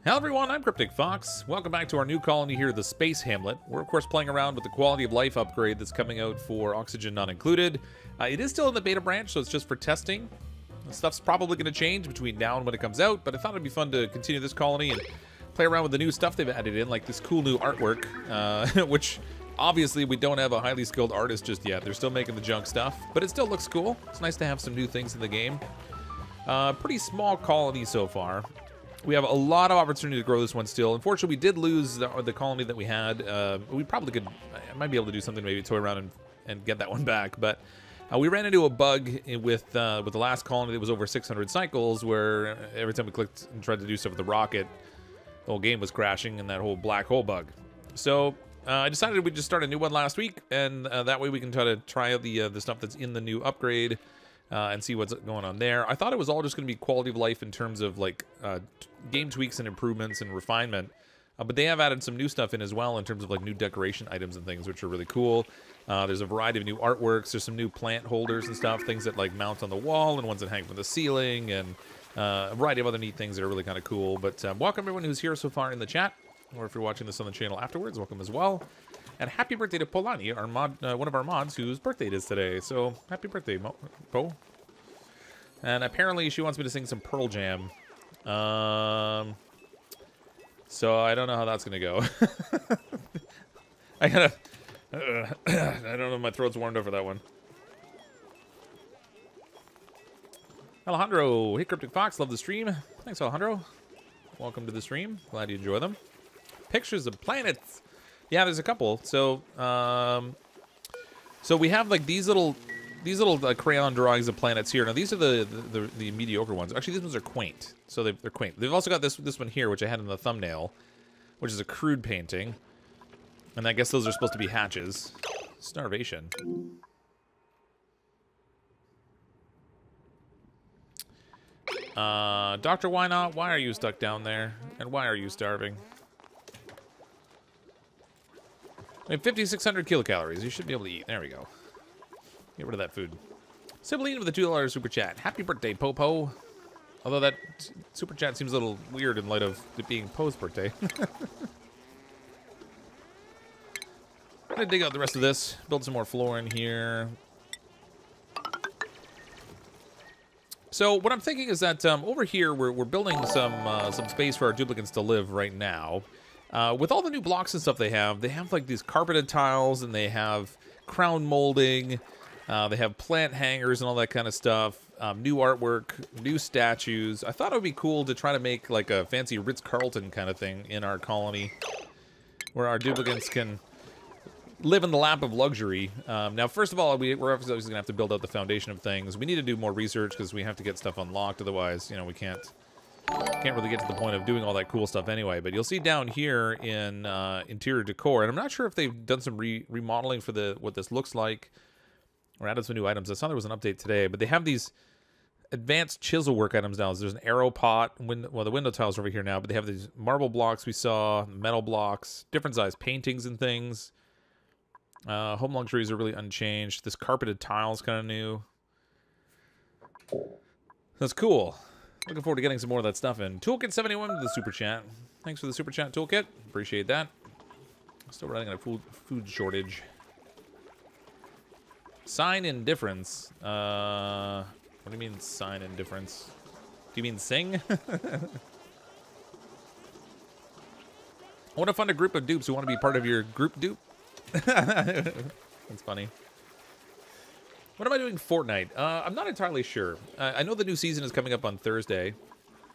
Hello everyone, I'm CrypticFox. Welcome back to our new colony here, the Space Hamlet. We're of course playing around with the quality of life upgrade that's coming out for Oxygen Not Included. It is still in the beta branch, so it's just for testing. The stuff's probably going to change between now and when it comes out, but I thought it'd be fun to continue this colony and play around with the new stuff they've added in, like this cool new artwork, which obviously we don't have a highly skilled artist just yet. They're still making the junk stuff, but it still looks cool. It's nice to have some new things in the game. Pretty small colony so far. We have a lot of opportunity to grow this one still. Unfortunately, we did lose the colony that we had. We probably could, I might be able to do something, maybe toy around and get that one back. But we ran into a bug with the last colony that was over 600 cycles, where every time we clicked and tried to do stuff with the rocket, the whole game was crashing, and that whole black hole bug. So I decided we'd just start a new one last week, and that way we can try out the stuff that's in the new upgrade. And see what's going on there. I thought it was all just going to be quality of life in terms of like game tweaks and improvements and refinement, but they have added some new stuff in as well in terms of like new decoration items and things, which are really cool. There's a variety of new artworks. There's some new plant holders and stuff, things that like mount on the wall and ones that hang from the ceiling, and a variety of other neat things that are really kind of cool. But welcome everyone who's here so far in the chat, or if you're watching this on the channel afterwards, welcome as well. And happy birthday to Polani, our mod, one of our mods whose birthday it is today. So happy birthday, Po. And apparently she wants me to sing some Pearl Jam. So I don't know how that's gonna go. I gotta. I don't know. My throat's warmed up for that one. Alejandro, hey CrypticFox, love the stream. Thanks, Alejandro. Welcome to the stream. Glad you enjoy them. Pictures of planets. Yeah, there's a couple. So, so we have like these little crayon drawings of planets here. Now these are the mediocre ones. Actually, these ones are quaint. So they're quaint. They've also got this one here, which I had in the thumbnail, which is a crude painting. And I guess those are supposed to be hatches. Starvation. Doctor, why not? Why are you stuck down there? And why are you starving? I mean, 5,600 kilocalories. You should be able to eat. There we go. Get rid of that food. Sibylline with a $2 super chat. Happy birthday, Popo. Although that super chat seems a little weird in light of it being Po's birthday. I'm gonna dig out the rest of this. Build some more floor in here. So what I'm thinking is that over here we're building some space for our duplicants to live right now. With all the new blocks and stuff they have like these carpeted tiles, and they have crown molding, they have plant hangers and all that kind of stuff, new artwork, new statues. I thought it would be cool to try to make like a fancy Ritz Carlton kind of thing in our colony, where our duplicants can live in the lap of luxury. Now, first of all, we're obviously going to have to build out the foundation of things. We need to do more research because we have to get stuff unlocked, otherwise, you know, we can't really get to the point of doing all that cool stuff anyway. But you'll see down here in interior decor, and I'm not sure if they've done some remodeling for what this looks like, or added some new items. I saw there was an update today, but they have these advanced chisel work items now. There's an arrow pot, well, the window tiles are over here now, but they have these marble blocks we saw, metal blocks, different size paintings and things. Home luxuries are really unchanged. This carpeted tile is kind of new. That's cool. Looking forward to getting some more of that stuff in. Toolkit71 with the super chat. Thanks for the super chat, Toolkit. Appreciate that. Still running on a food shortage. Sign indifference. What do you mean sign indifference? Do you mean sing? I want to find a group of dupes who want to be part of your group dupe. That's funny. What am I doing Fortnite? I'm not entirely sure. I know the new season is coming up on Thursday,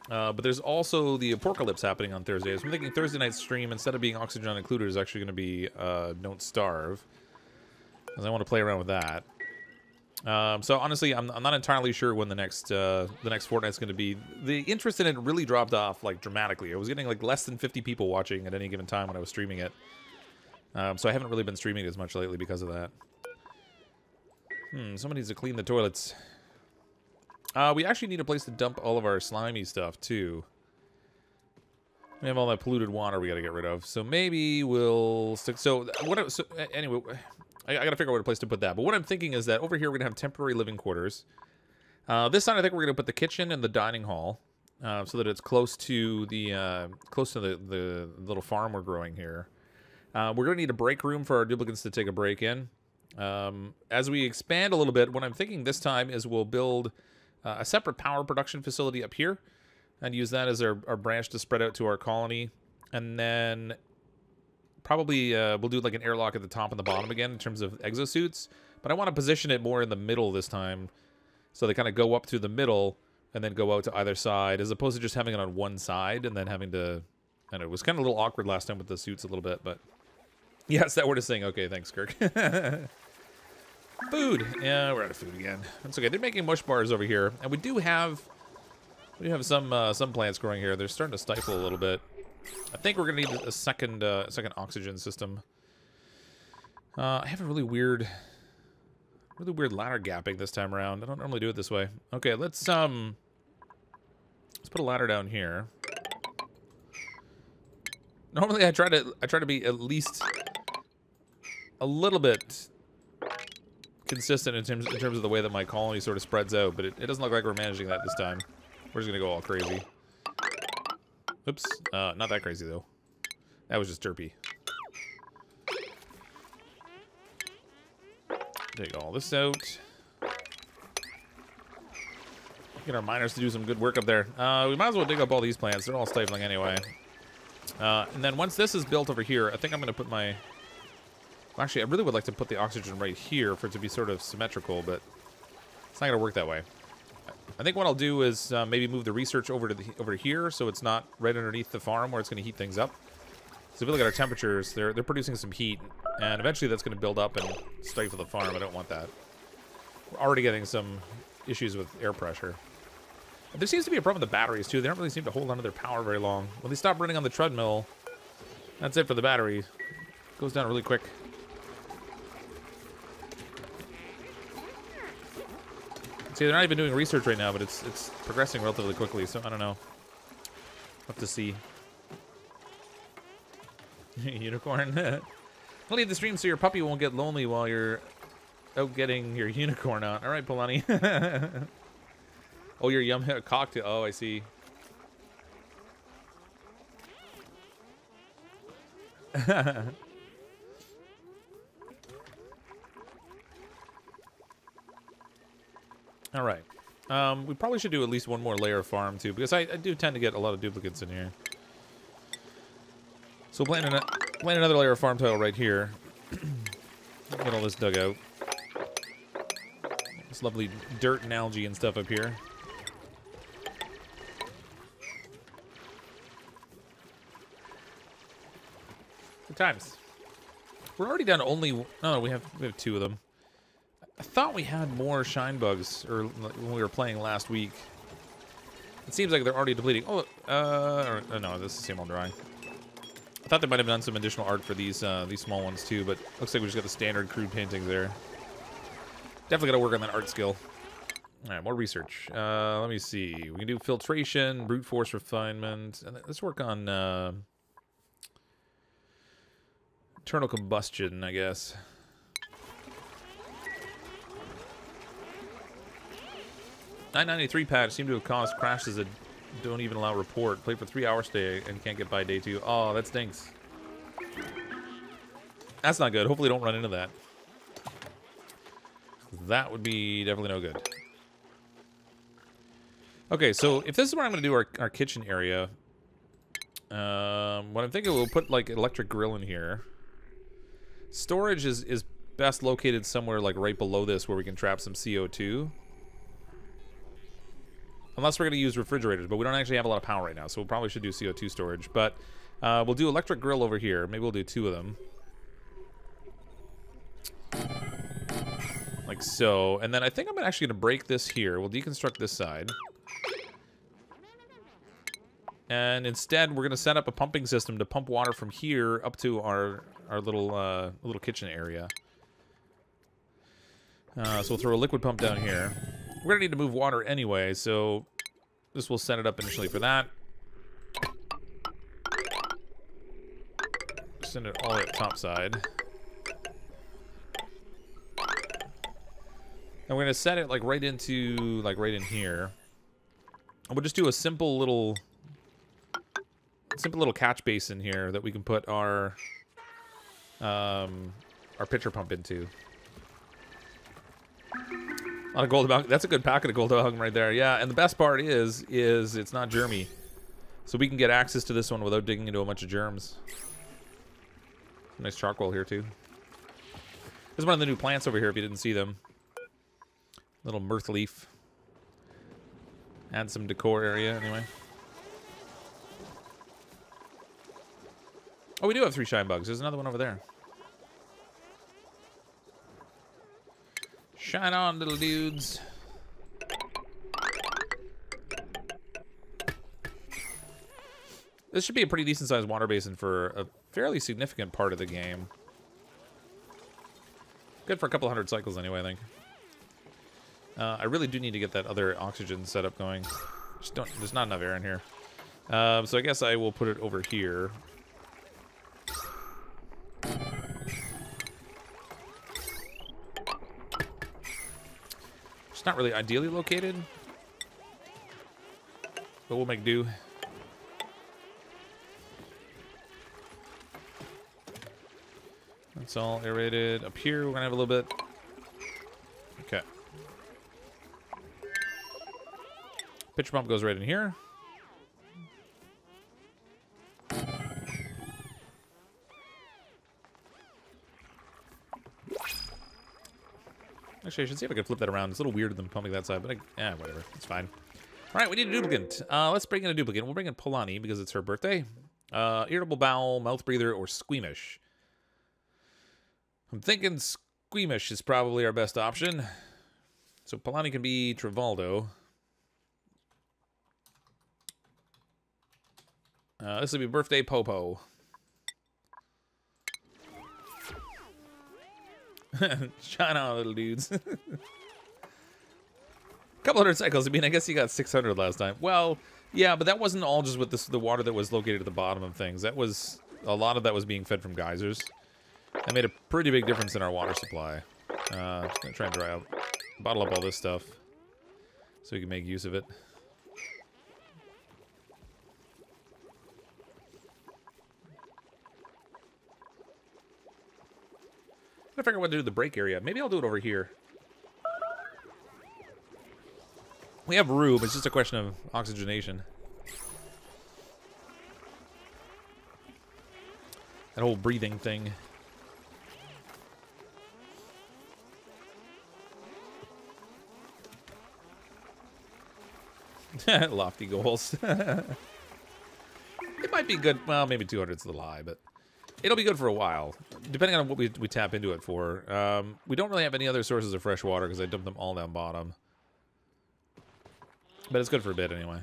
but there's also the apocalypse happening on Thursday. So I'm thinking Thursday night stream, instead of being Oxygen Not Included, is actually going to be Don't Starve, because I want to play around with that. So honestly, I'm not entirely sure when the next Fortnite's going to be. The interest in it really dropped off like dramatically. I was getting like less than 50 people watching at any given time when I was streaming it. So I haven't really been streaming as much lately because of that. Someone needs to clean the toilets. We actually need a place to dump all of our slimy stuff, too. We have all that polluted water we gotta get rid of. So maybe we'll stick... anyway, I gotta figure out a place to put that. But what I'm thinking is that over here we're gonna have temporary living quarters. This side I think we're gonna put the kitchen and the dining hall. so that it's close to the little farm we're growing here. We're going to need a break room for our duplicates to take a break in. As we expand a little bit, what I'm thinking this time is we'll build a separate power production facility up here and use that as our branch to spread out to our colony. And then probably we'll do like an airlock at the top and the bottom again in terms of exosuits. But I want to position it more in the middle this time, so they kind of go up through the middle and then go out to either side, as opposed to just having it on one side and then having to... And it was kind of a little awkward last time with the suits a little bit, but... Yes, that word is saying, okay, thanks, Kirk. Food. Yeah, we're out of food again. That's okay. They're making mush bars over here, and we do have some plants growing here. They're starting to stifle a little bit. I think we're gonna need a second oxygen system. I have a really weird ladder gapping this time around. I don't normally do it this way. Okay, let's put a ladder down here. Normally I try to be at least a little bit consistent in terms of the way that my colony sort of spreads out, but it doesn't look like we're managing that this time. We're just gonna go all crazy. Oops, not that crazy though. That was just derpy. Take all this out. Get our miners to do some good work up there. We might as well dig up all these plants. They're all stifling anyway. And then once this is built over here, I think I'm going to put my... Well, actually, I really would like to put the oxygen right here for it to be sort of symmetrical, but it's not going to work that way. I think what I'll do is maybe move the research over to here, so it's not right underneath the farm where it's going to heat things up. So if you look at our temperatures, they're producing some heat, and eventually that's going to build up and stifle the farm. I don't want that. We're already getting some issues with air pressure. There seems to be a problem with the batteries, too. They don't really seem to hold onto their power very long. When they stop running on the treadmill, that's it for the battery. It goes down really quick. See, they're not even doing research right now, but it's progressing relatively quickly, so I don't know. What to see. Unicorn. I'll leave the stream so your puppy won't get lonely while you're out getting your unicorn out. All right, Polani. Oh, your yum cocktail. Oh, I see. All right. We probably should do at least one more layer of farm too, because I do tend to get a lot of duplicates in here. So plant another layer of farm tile right here. Get all this dug out. This lovely dirt and algae and stuff up here. Good times. We're already down to only... No, we have two of them. I thought we had more shine bugs when we were playing last week. It seems like they're already depleting. Oh, no, this is the same old drawing. I thought they might have done some additional art for these small ones too, but looks like we just got the standard crude paintings there. Definitely got to work on that art skill. All right, more research. Let me see. We can do filtration, brute force refinement, and let's work on internal combustion, I guess. $9.93 patch seem to have caused crashes that don't even allow report. Play for 3 hours today and can't get by day 2. Oh, that stinks. That's not good. Hopefully don't run into that. That would be definitely no good. Okay, so if this is where I'm going to do our kitchen area, what I'm thinking, we'll put like electric grill in here. Storage is best located somewhere like right below this where we can trap some CO2. Unless we're going to use refrigerators, but we don't actually have a lot of power right now, so we probably should do CO2 storage. But we'll do electric grill over here. Maybe we'll do 2 of them. Like so. And then I think I'm actually going to break this here. We'll deconstruct this side. And instead, we're going to set up a pumping system to pump water from here up to our little kitchen area. So we'll throw a liquid pump down here. We're going to need to move water anyway, so this will set it up initially for that. Send it all at top side. And we're going to set it like right into, like right in here. we'll just do a simple little catch basin here that we can put our pitcher pump into. A lot of gold amalgam. That's a good packet of gold amalgam right there. Yeah, and the best part is it's not germy. So we can get access to this one without digging into a bunch of germs. Nice charcoal here too. There's one of the new plants over here if you didn't see them. Little mirth leaf. Add some decor area anyway. Oh, we do have 3 shine bugs. There's another one over there. Shine on, little dudes. This should be a pretty decent-sized water basin for a fairly significant part of the game. Good for a couple hundred cycles anyway, I think. I really do need to get that other oxygen setup going. There's not enough air in here. So I guess I will put it over here. It's not really ideally located, but we'll make do. That's all aerated. Up here, we're gonna have a little bit. Okay. Pitcher pump goes right in here. Actually, I should see if I can flip that around. It's a little weirder than pumping that side, but whatever. It's fine. All right, we need a duplicate. Let's bring in a duplicate. We'll bring in Polani because it's her birthday. Irritable bowel, mouth breather, or squeamish. I'm thinking squeamish is probably our best option. So Polani can be Trivaldo. This will be birthday Popo. Shine on, little dudes. Couple hundred cycles. I mean, I guess you got 600 last time. Well, yeah, but that wasn't all just with the water that was located at the bottom of things. That was a lot of that was being fed from geysers. That made a pretty big difference in our water supply. Gonna try and dry out, bottle up all this stuff so we can make use of it. I figure out what to do with the break area. Maybe I'll do it over here. We have room. It's just a question of oxygenation. That whole breathing thing. Lofty goals. It might be good. Well, maybe 200's a little high, but it'll be good for a while, depending on what we tap into it for. We don't really have any other sources of fresh water because I dumped them all down bottom. But it's good for a bit anyway.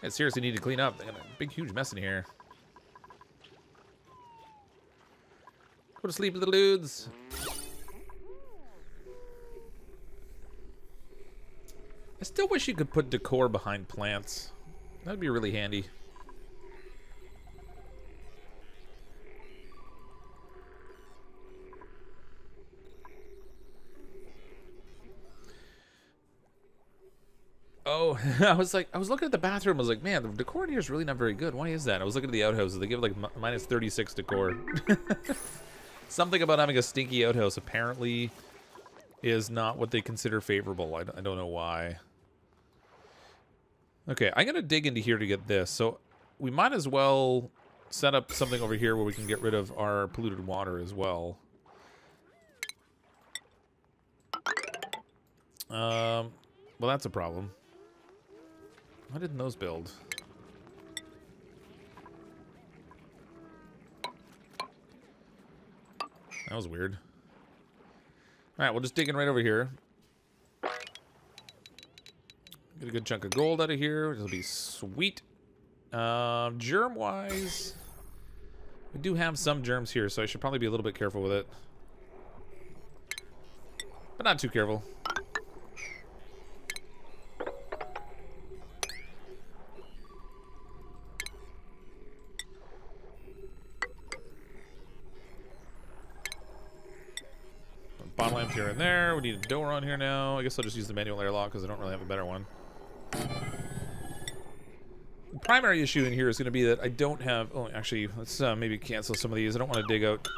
I seriously need to clean up. They got a big, huge mess in here. Go to sleep, little dudes. I still wish you could put decor behind plants. That'd be really handy. Oh, I was looking at the bathroom. I was like, man, the decor in here is really not very good. Why is that? I was looking at the outhouses. They give like minus 36 decor. Something about having a stinky outhouse apparently is not what they consider favorable. I don't know why. Okay, I'm going to dig into here to get this. So we might as well set up something over here where we can get rid of our polluted water as well. Well, that's a problem. Why didn't those build? That was weird. Alright, we'll just dig in right over here. Get a good chunk of gold out of here. It'll be sweet. Germ-wise, we do have some germs here, so I should probably be a little bit careful with it. But not too careful. spot lamps here and there. We need a door on here now. I guess I'll just use the manual airlock because I don't really have a better one. The primary issue in here is going to be that I don't have... Oh, actually, let's maybe cancel some of these. I don't want to dig out... I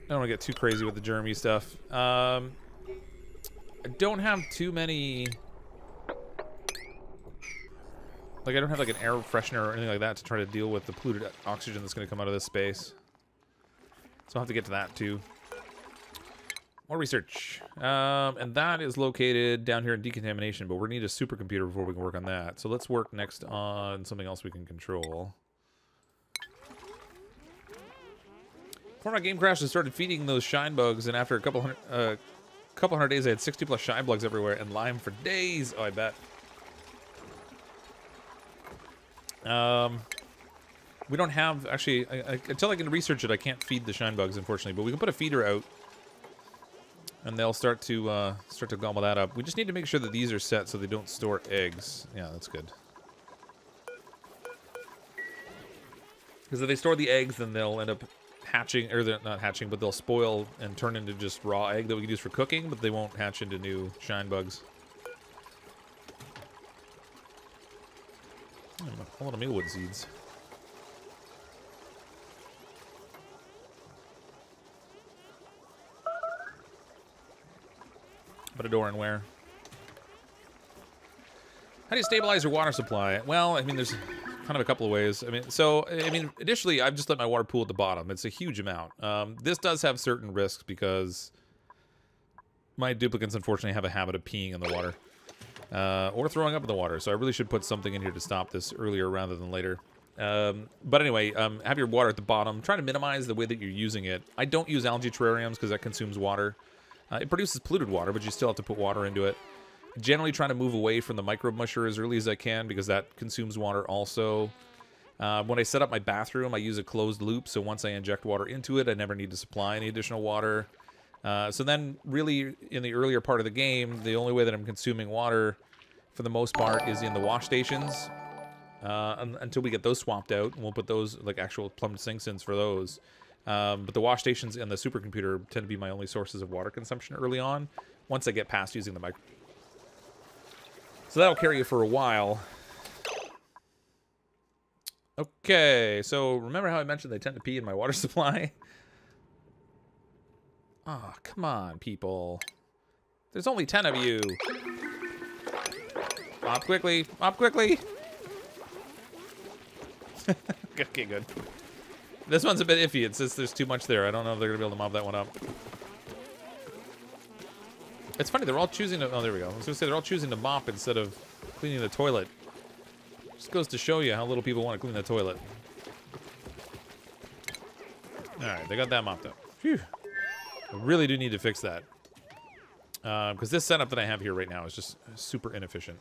don't want to get too crazy with the germy stuff. I don't have too many... Like, I don't have like an air freshener or anything like that to try to deal with the polluted oxygen that's going to come out of this space. So I'll have to get to that too. More research. And that is located down here in decontamination, but we need a supercomputer before we can work on that. So let's work next on something else we can control. Before my game crashed, I started feeding those shine bugs, and after a couple hundred days, I had 60 plus shine bugs everywhere and lime for days. Oh, I bet. We don't have, actually, until I can research it, I can't feed the shine bugs, unfortunately. But we can put a feeder out, and they'll start to gobble that up. We just need to make sure that these are set so they don't store eggs. Yeah, that's good. Because if they store the eggs, then they'll end up hatching, or they're not hatching, but they'll spoil and turn into just raw egg that we can use for cooking, but they won't hatch into new shine bugs. A lot of mealwood seeds. Put a door in where? How do you stabilize your water supply? Well, I mean, there's kind of a couple of ways. I mean, initially, I've just let my water pool at the bottom. It's a huge amount. This does have certain risks because my duplicates, unfortunately, have a habit of peeing in the water. Or throwing up in the water, so I really should put something in here to stop this earlier rather than later. But anyway, have your water at the bottom. Try to minimize the way that you're using it. I don't use algae terrariums because that consumes water. It produces polluted water, but you still have to put water into it. Generally trying to move away from the microbe musher as early as I can because that consumes water also. When I set up my bathroom, I use a closed loop, so once I inject water into it, I never need to supply any additional water. So then, really, in the earlier part of the game, the only way that I'm consuming water, for the most part, is in the wash stations. Until we get those swapped out, and we'll put those, like, actual plumbed sinks in for those. But the wash stations and the supercomputer tend to be my only sources of water consumption early on, once I get past using the micro. So that'll carry you for a while. Okay, so remember how I mentioned they tend to pee in my water supply? Oh, come on, people. There's only 10 of you. Mop quickly. Mop quickly. Okay, good. This one's a bit iffy. It says there's too much there. I don't know if they're going to be able to mop that one up. It's funny. They're all choosing to... Oh, there we go. I was going to say they're all choosing to mop instead of cleaning the toilet. Just goes to show you how little people want to clean the toilet. All right, they got that mopped up. Phew. I really do need to fix that. Because this setup that I have here right now is just super inefficient.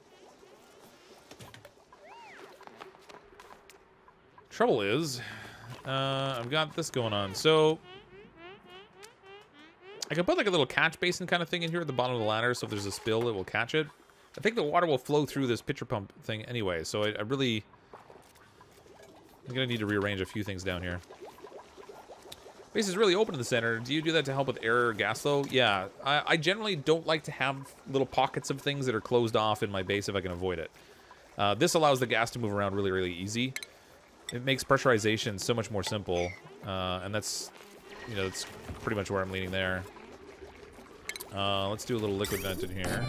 Trouble is, I've got this going on. So, I can put like a little catch basin kind of thing in here at the bottom of the ladder, so if there's a spill, it will catch it. I think the water will flow through this pitcher pump thing anyway, so I'm going to need to rearrange a few things down here. Base is really open in the center. Do you do that to help with air or gas flow? Yeah, I generally don't like to have little pockets of things that are closed off in my base if I can avoid it. This allows the gas to move around really, really easy. It makes pressurization so much more simple, and that's, you know, that's pretty much where I'm leaning there. Let's do a little liquid vent in here.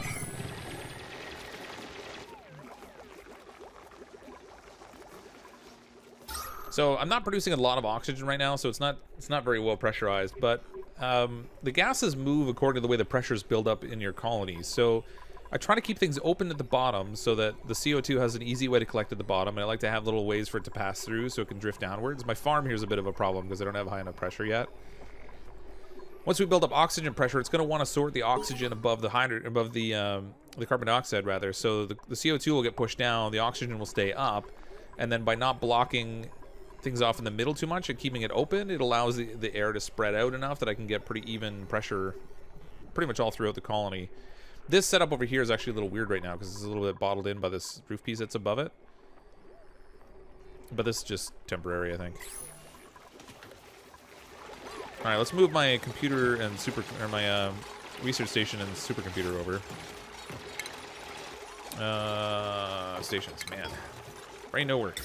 So I'm not producing a lot of oxygen right now, so it's not very well pressurized, but the gases move according to the way the pressures build up in your colonies. So I try to keep things open at the bottom so that the CO2 has an easy way to collect at the bottom, and I like to have little ways for it to pass through so it can drift downwards. My farm here is a bit of a problem because I don't have high enough pressure yet. Once we build up oxygen pressure, it's going to want to sort the oxygen above the carbon dioxide rather. So the CO2 will get pushed down, the oxygen will stay up, and then by not blocking things off in the middle too much and keeping it open, it allows the air to spread out enough that I can get pretty even pressure pretty much all throughout the colony. This setup over here is actually a little weird right now because it's a little bit bottled in by this roof piece that's above it. But this is just temporary, I think. Alright, let's move my computer and my research station and supercomputer over. Stations, man. Brain no work.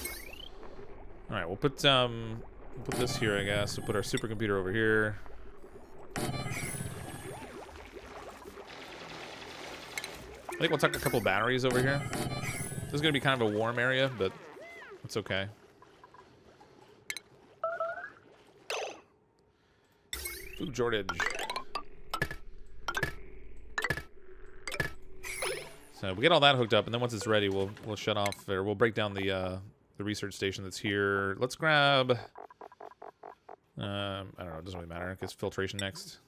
All right, we'll put this here, I guess. We'll put our supercomputer over here. I think we'll tuck a couple batteries over here. This is going to be kind of a warm area, but it's okay. Food shortage. So we get all that hooked up, and then once it's ready, we'll shut off, or we'll break down the research station that's here. Let's grab. I don't know. It doesn't really matter. I guess filtration next.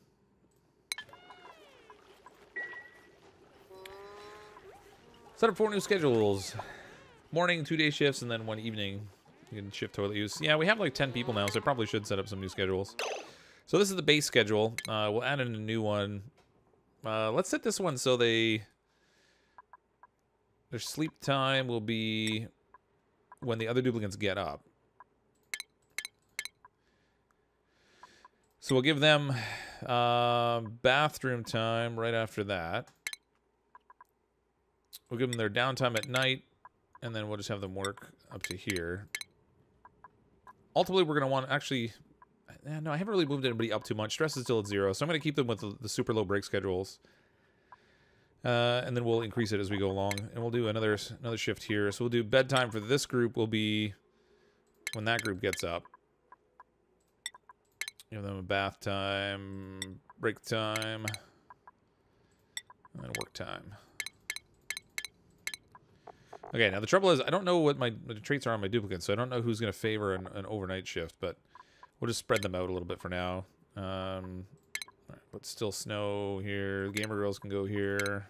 Set up 4 new schedules. Morning, 2-day shifts, and then 1 evening. You can shift toilet use. Yeah, we have like 10 people now, so I probably should set up some new schedules. So this is the base schedule. We'll add in a new one. Let's set this one so their sleep time will be when the other duplicates get up. So we'll give them bathroom time right after that. We'll give them their downtime at night, and then we'll just have them work up to here. Ultimately, we're going to want... Actually, no, I haven't really moved anybody up too much. Stress is still at 0, so I'm going to keep them with the super low break schedules. And then we'll increase it as we go along. And we'll do another shift here. So we'll do bedtime for this group will be when that group gets up. Give them a bath time, break time, and work time. Okay, now the trouble is I don't know what the traits are on my duplicates, so I don't know who's going to favor an overnight shift, but we'll just spread them out a little bit for now. All right, but still snow here. Gamer girls can go here.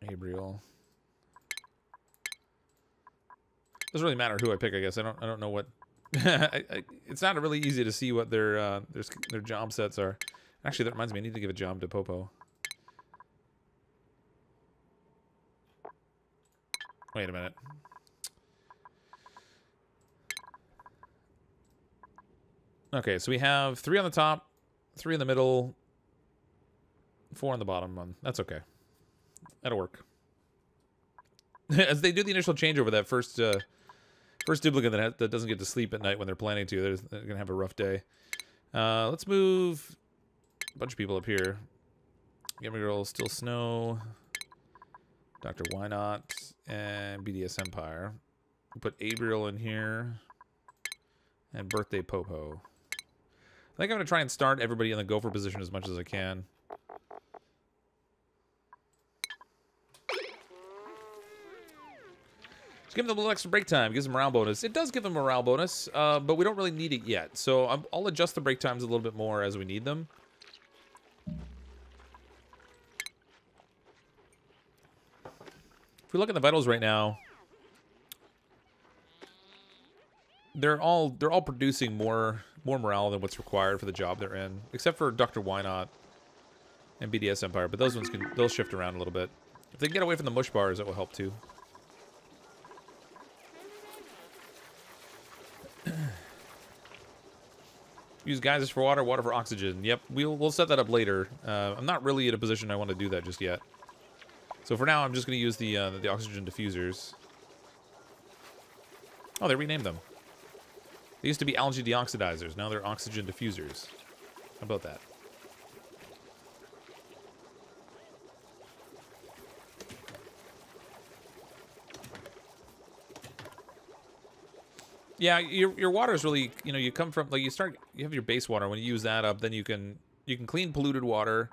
Gabriel. Doesn't really matter who I pick, I guess. I don't know what. It's not really easy to see what their job sets are. Actually, that reminds me, I need to give a job to Popo. Wait a minute. Okay, so we have 3 on the top, 3 in the middle, 4 on the bottom one. That's okay. That'll work. As they do the initial changeover, that first duplicate that doesn't get to sleep at night when they're planning to, they're going to have a rough day. Let's move a bunch of people up here. Gamer Girl, Still Snow, Dr. Why Not, and BDS Empire. We'll put Abriel in here, and Birthday Popo. I think I'm going to try and start everybody in the gopher position as much as I can. Just give them a little extra break time. Gives them morale bonus. It does give them a morale bonus, but we don't really need it yet. So I'll adjust the break times a little bit more as we need them. If we look at the vitals right now, they're all producing more morale than what's required for the job they're in, except for Dr. Why Not and BDS Empire. But those ones they'll shift around a little bit. If they can get away from the mush bars, that will help too. Use geysers for water, water for oxygen. Yep, we'll set that up later. I'm not really in a position I want to do that just yet. So for now, I'm just going to use the oxygen diffusers. Oh, they renamed them. They used to be algae deoxidizers. Now they're oxygen diffusers. How about that? Yeah, your water is really, you come from, like, you have your base water. When you use that up, then you can clean polluted water.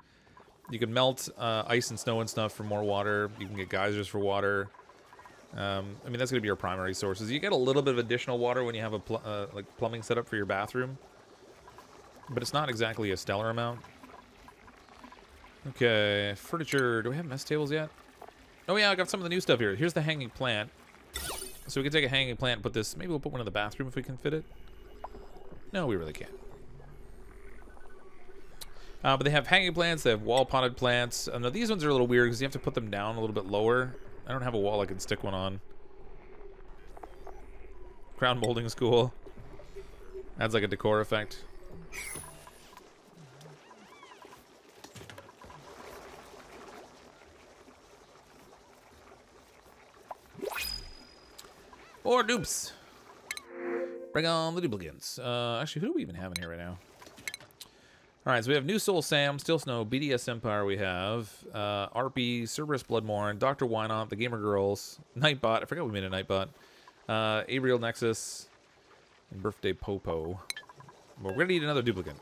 You can melt ice and snow and stuff for more water. You can get geysers for water. I mean, that's going to be your primary sources. You get a little bit of additional water when you have a like plumbing setup for your bathroom, but it's not exactly a stellar amount. Okay, furniture. Do we have mess tables yet? Oh yeah, I got some of the new stuff here. Here's the hanging plant. So we can take a hanging plant and put this... Maybe we'll put one in the bathroom if we can fit it. No, we really can't. But they have hanging plants. They have wall-potted plants. Now, these ones are a little weird because you have to put them down a little bit lower. I don't have a wall I can stick one on. Crown molding is cool. Adds like a decor effect. More dupes. Bring on the duplicates. Actually, who do we even have in here right now? Alright, so we have New Soul Sam, Still Snow, BDS Empire we have, RP, Cerberus Bloodmorn, Dr. Wynot, The Gamer Girls, Nightbot, I forgot we made a Nightbot, Abriel Nexus, and Birthday Popo. But we're gonna need another duplicate.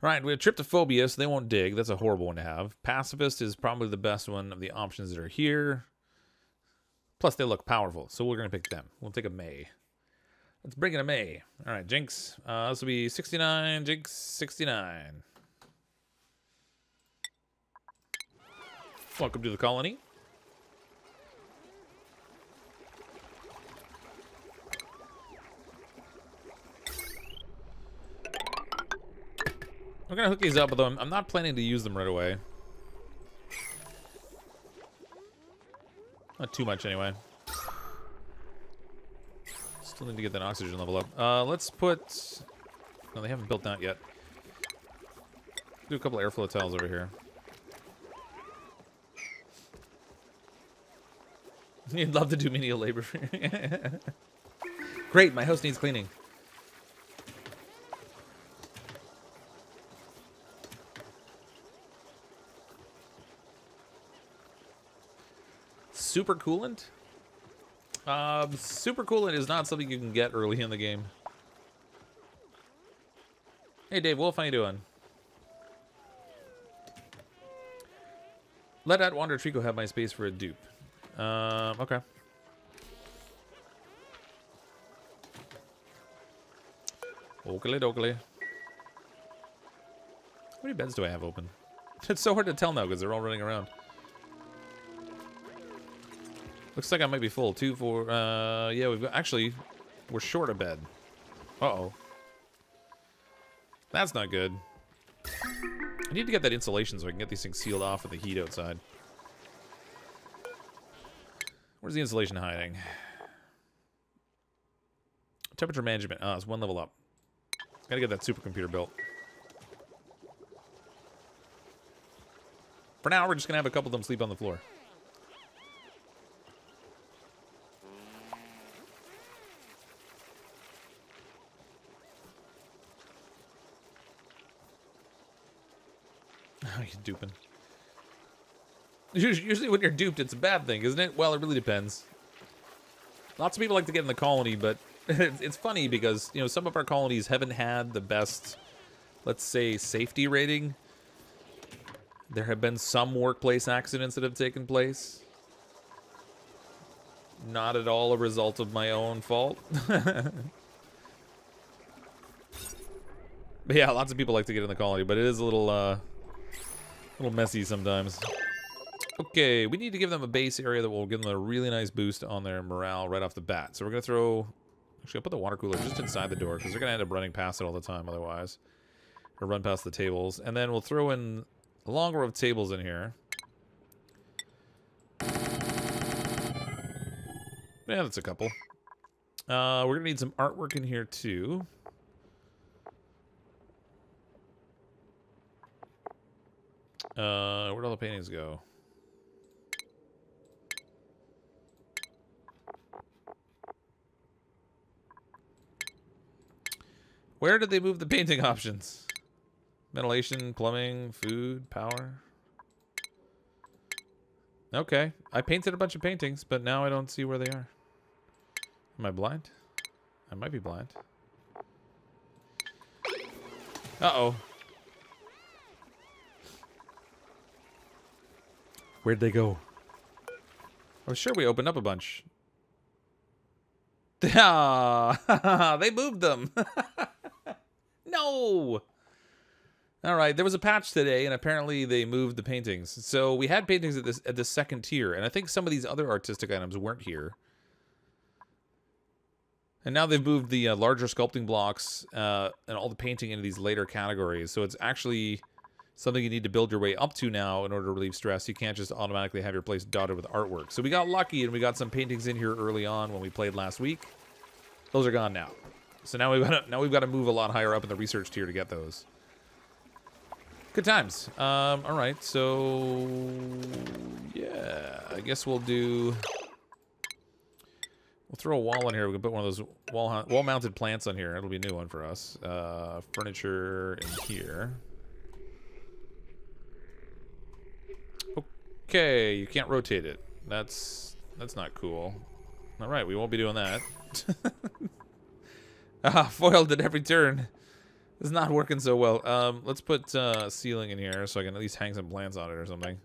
Alright, we have Tryptophobia, so they won't dig. That's a horrible one to have. Pacifist is probably the best one of the options that are here. Plus, they look powerful, so we're gonna pick them. We'll take a May. Let's bring in a May. All right, Jinx. This will be 69. Jinx, 69. Welcome to the colony. We're going to hook these up, although I'm not planning to use them right away. Not too much, anyway. Still need to get that oxygen level up. Let's put... No, they haven't built that yet. Do a couple airflow tiles over here. You'd love to do menial labor. Great, my house needs cleaning. Super coolant? Super coolant is not something you can get early in the game. Hey Dave Wolf, how you doing? Let that Wander Trico have my space for a dupe. Okay. Oakley dokley. How many beds do I have open? It's so hard to tell now because they're all running around. Looks like I might be full. 2, 4, yeah, we've got, actually, we're short a bed. Uh-oh. That's not good. I need to get that insulation so I can get these things sealed off with the heat outside. Where's the insulation hiding? Temperature management. Oh, it's 1 level up. Gotta get that supercomputer built. For now, we're just gonna have a couple of them sleep on the floor. Oh, you're duping. Usually when you're duped, it's a bad thing, isn't it? Well, it really depends. Lots of people like to get in the colony, but it's funny because, you know, some of our colonies haven't had the best, let's say, safety rating. There have been some workplace accidents that have taken place. Not at all a result of my own fault. But yeah, lots of people like to get in the colony, but it is a little messy sometimes. Okay, we need to give them a base area that will give them a really nice boost on their morale right off the bat. So we're going to throw... Actually, I'll put the water cooler just inside the door because they're going to end up running past it all the time otherwise. Or run past the tables. And then we'll throw in a long row of tables in here. Yeah, that's a couple. We're going to need some artwork in here too. Where'd all the paintings go? Where did they move the painting options? Ventilation, plumbing, food, power. Okay. I painted a bunch of paintings, but now I don't see where they are. Am I blind? I might be blind. Uh-oh. Where'd they go? I was sure we opened up a bunch. Ah, they moved them. No. All right, there was a patch today, and apparently they moved the paintings. So we had paintings at this second tier, and I think some of these other artistic items weren't here. And now they've moved the larger sculpting blocks and all the painting into these later categories. So it's actually something you need to build your way up to now in order to relieve stress. You can't just automatically have your place dotted with artwork. So we got lucky, and we got some paintings in here early on when we played last week. Those are gone now. So now we've got to move a lot higher up in the research tier to get those. Good times. All right, so yeah, I guess we'll throw a wall in here. We can put one of those wall-mounted plants on here. It'll be a new one for us. Furniture in here. Okay, you can't rotate it. That's not cool. All right, we won't be doing that. Foiled at every turn. This is not working so well. Let's put ceiling in here so I can at least hang some plants on it or something.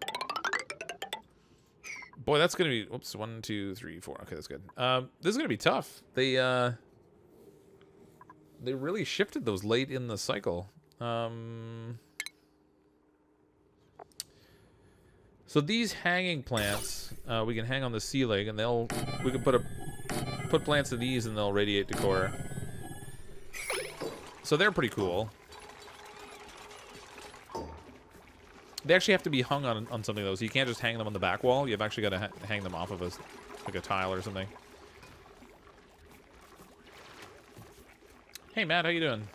Boy, that's gonna be. Whoops, 1, 2, 3, 4. Okay, that's good. This is gonna be tough. They really shifted those late in the cycle. So these hanging plants, we can hang on the ceiling, and we can put plants in these, and they'll radiate decor. So they're pretty cool. They actually have to be hung on something though, so you can't just hang them on the back wall. You've actually got to hang them off of like a tile or something. Hey Matt, how you doing?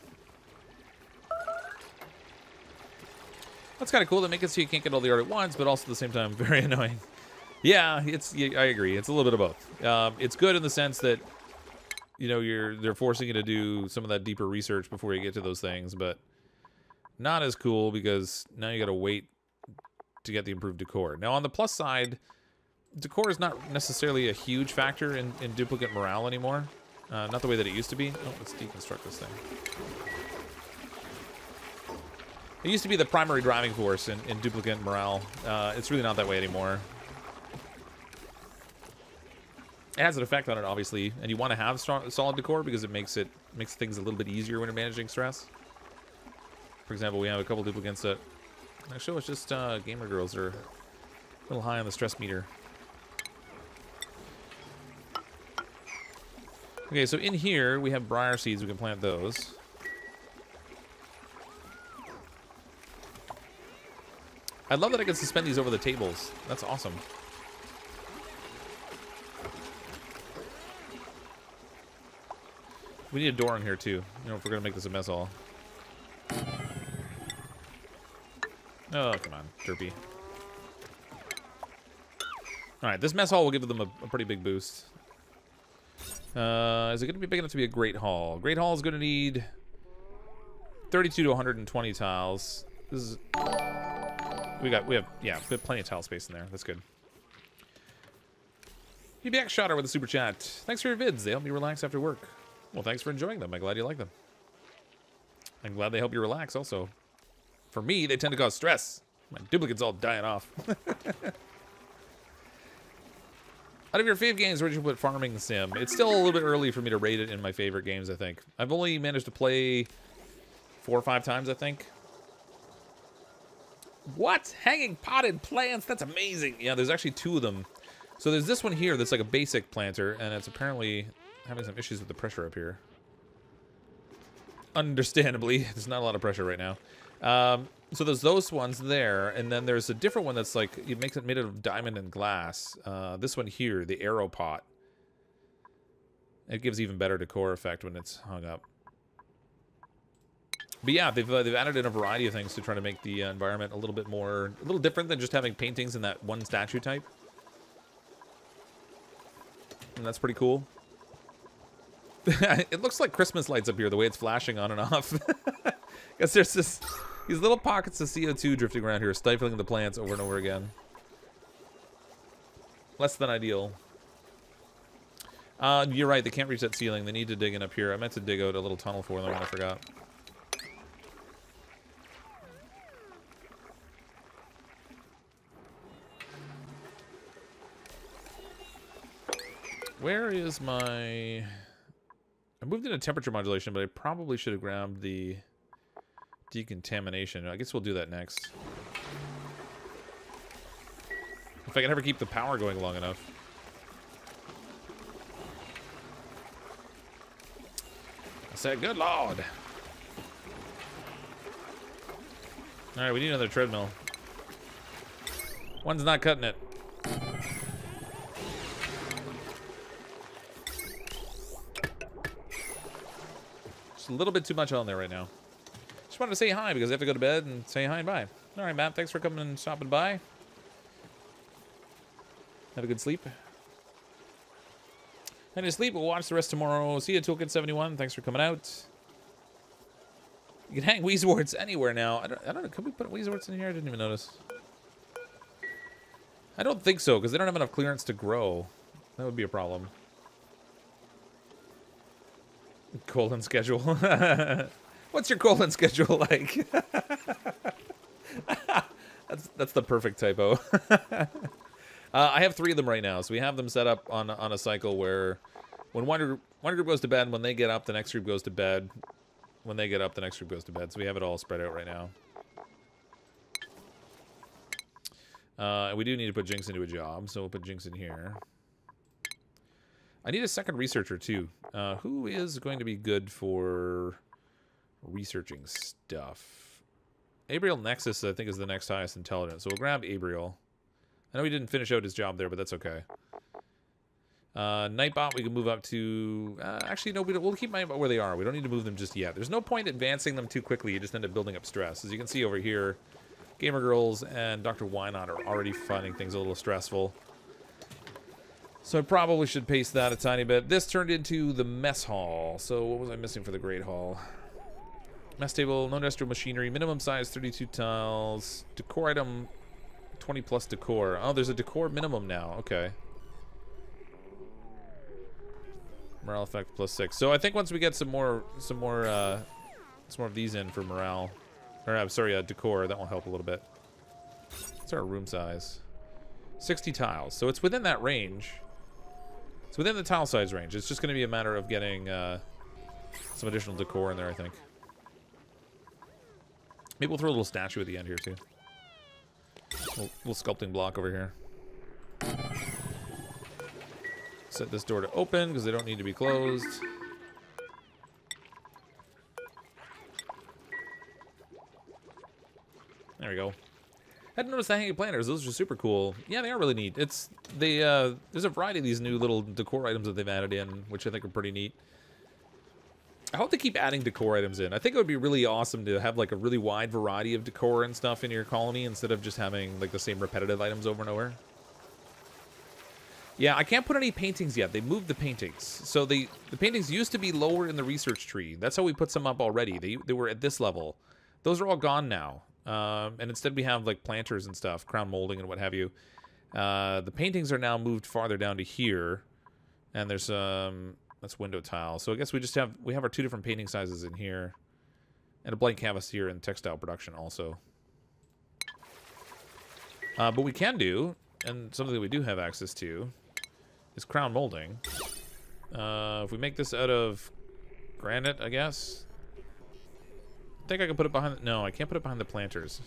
That's kind of cool. They make it so you can't get all the art at once, but also at the same time very annoying. Yeah, I agree. It's a little bit of both. It's good in the sense that, you know, they're forcing you to do some of that deeper research before you get to those things, but not as cool because now you got to wait to get the improved decor. Now on the plus side, decor is not necessarily a huge factor in duplicate morale anymore. Not the way that it used to be. Oh, let's deconstruct this thing. It used to be the primary driving force in duplicate morale. It's really not that way anymore. It has an effect on it, obviously, and you want to have solid decor because it makes things a little bit easier when you're managing stress. For example, we have a couple duplicates that actually it's just gamer girls are a little high on the stress meter. Okay, so in here we have briar seeds. We can plant those. I love that I can suspend these over the tables. That's awesome. We need a door in here too. You know, if we're gonna make this a mess hall. Oh, come on, derpy. Alright, this mess hall will give them a pretty big boost. Is it going to be big enough to be a great hall? Great hall is going to need 32 to 120 tiles. This is... We have plenty of tile space in there. That's good. Back Shotter with a super chat. Thanks for your vids. They help me relax after work. Well, thanks for enjoying them. I'm glad you like them. I'm glad they help you relax also. For me, they tend to cause stress. My duplicate's all dying off. Out of your fave games, where'd you put Farming Sim? It's still a little bit early for me to rate it in my favorite games, I think. I've only managed to play 4 or 5 times, I think. What? Hanging potted plants? That's amazing. Yeah, there's actually 2 of them. So there's this one here that's like a basic planter, and it's apparently having some issues with the pressure up here. Understandably, there's not a lot of pressure right now. So there's those ones there, and then there's a different one that's like, it makes it made out of diamond and glass. This one here, the arrow pot. It gives even better decor effect when it's hung up. But yeah, they've added in a variety of things to try to make the environment a little different than just having paintings in that one statue type. And that's pretty cool. It looks like Christmas lights up here, the way it's flashing on and off. Because there's these little pockets of CO2 drifting around here, stifling the plants over and over again. Less than ideal. You're right, they can't reach that ceiling. They need to dig in up here. I meant to dig out a little tunnel for them, and I forgot. Where is my... I moved into temperature modulation, but I probably should have grabbed the decontamination. I guess we'll do that next. If I can ever keep the power going long enough. I said, good lord. Alright, we need another treadmill. One's not cutting it. a little bit too much on there right now. Just wanted to say hi because I have to go to bed and say hi and bye. All right, Matt. Thanks for coming and stopping by. Have a good sleep. And to sleep, we'll watch the rest tomorrow. See you, Toolkit71. Thanks for coming out. You can hang Weezwarts anywhere now. I don't know. Can we put Weezwarts in here? I didn't even notice. I don't think so, because they don't have enough clearance to grow. That would be a problem. Colon schedule. What's your colon schedule like? That's the perfect typo. I have 3 of them right now, so we have them set up on a cycle where when one group goes to bed, when they get up, the next group goes to bed. When they get up, the next group goes to bed. So we have it all spread out right now. We do need to put Jinx into a job, so we'll put Jinx in here. I need a second researcher, too. Who is going to be good for researching stuff? Abriel Nexus, I think, is the next highest intelligence. So we'll grab Abriel. I know he didn't finish out his job there, but that's okay. Nightbot, we can move up to... actually, no, we'll keep Nightbot where they are. We don't need to move them just yet. There's no point advancing them too quickly. You just end up building up stress. As you can see over here, Gamer Girls and Dr. Wynot are already finding things a little stressful. So I probably should pace that a tiny bit. This turned into the mess hall. So what was I missing for the Great Hall? Mess table, no industrial machinery, minimum size 32 tiles, decor item 20 plus decor. Oh, there's a decor minimum now. Okay. Morale effect plus 6. So I think once we get some more of these in for morale, or I'm sorry, decor, that will help a little bit. What's our room size? 60 tiles. So it's within that range. It's within the tile size range. It's just going to be a matter of getting some additional decor in there, I think. Maybe we'll throw a little statue at the end here, too. Little sculpting block over here. Set this door to open, because they don't need to be closed. There we go. I hadn't noticed the hanging planters. Those are super cool. Yeah, they are really neat. There's a variety of these new little decor items that they've added in, which I think are pretty neat. I hope they keep adding decor items in. I think it would be really awesome to have like a really wide variety of decor and stuff in your colony instead of just having like the same repetitive items over and over. Yeah, I can't put any paintings yet. They moved the paintings. So the paintings used to be lower in the research tree. That's how we put some up already. They were at this level. Those are all gone now. And instead we have like planters and stuff, crown molding and what have you. The paintings are now moved farther down to here. And there's that's window tile. So I guess we have our 2 different painting sizes in here. And a blank canvas here in Textile Production also. But we can do, and something that we do have access to, is crown molding. If we make this out of granite, I guess. I think I can put it behind... No, I can't put it behind the planters.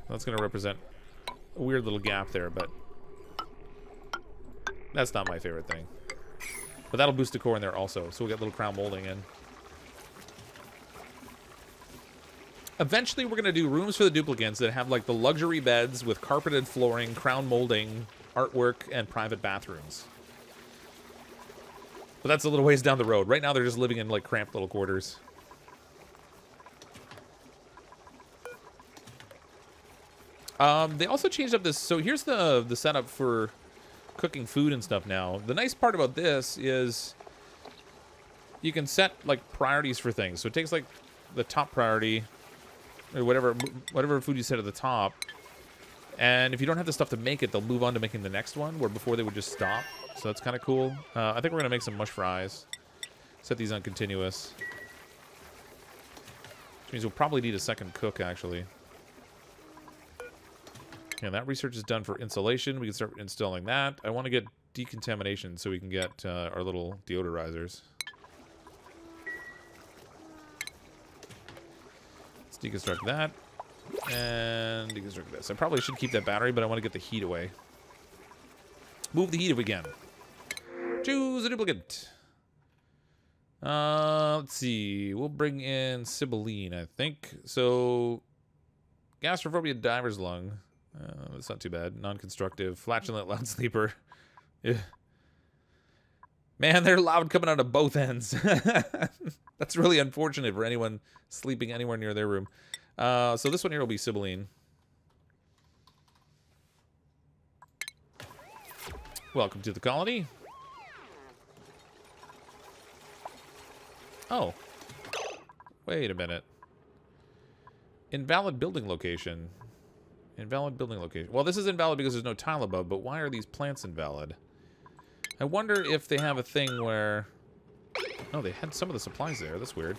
That's going to represent a weird little gap there, but... that's not my favorite thing. But that'll boost decor in there also, so we'll get little crown molding in. Eventually, we're going to do rooms for the duplicants that have, like, the luxury beds with carpeted flooring, crown molding, artwork, and private bathrooms. But that's a little ways down the road. Right now, they're just living in, like, cramped little quarters. They also changed up this... So here's the setup for cooking food and stuff now. The nice part about this is you can set, like, priorities for things. So it takes, like, the top priority... or whatever food you set at the top, and if you don't have the stuff to make it, they'll move on to making the next one, where before they would just stop. So that's kind of cool. I think we're gonna make some mush fries. Set these on continuous, which means we'll probably need a second cook actually. And that research is done for insulation. We can start installing that. I want to get decontamination so we can get our little deodorizers. Deconstruct that, and deconstruct this. I probably should keep that battery, but I want to get the heat away. Move the heat if we can. Choose a duplicate. Let's see. We'll bring in Sibylline, I think. So, gastrophobia diver's lung. That's not too bad. Non-constructive. Flatulent loud sleeper. Yeah. Man, they're loud coming out of both ends. That's really unfortunate for anyone sleeping anywhere near their room. So this one here will be Sibylline. Welcome to the colony. Oh. Wait a minute. Invalid building location. Invalid building location. Well, this is invalid because there's no tile above, but why are these plants invalid? I wonder if they have a thing where... Oh, they had some of the supplies there. That's weird.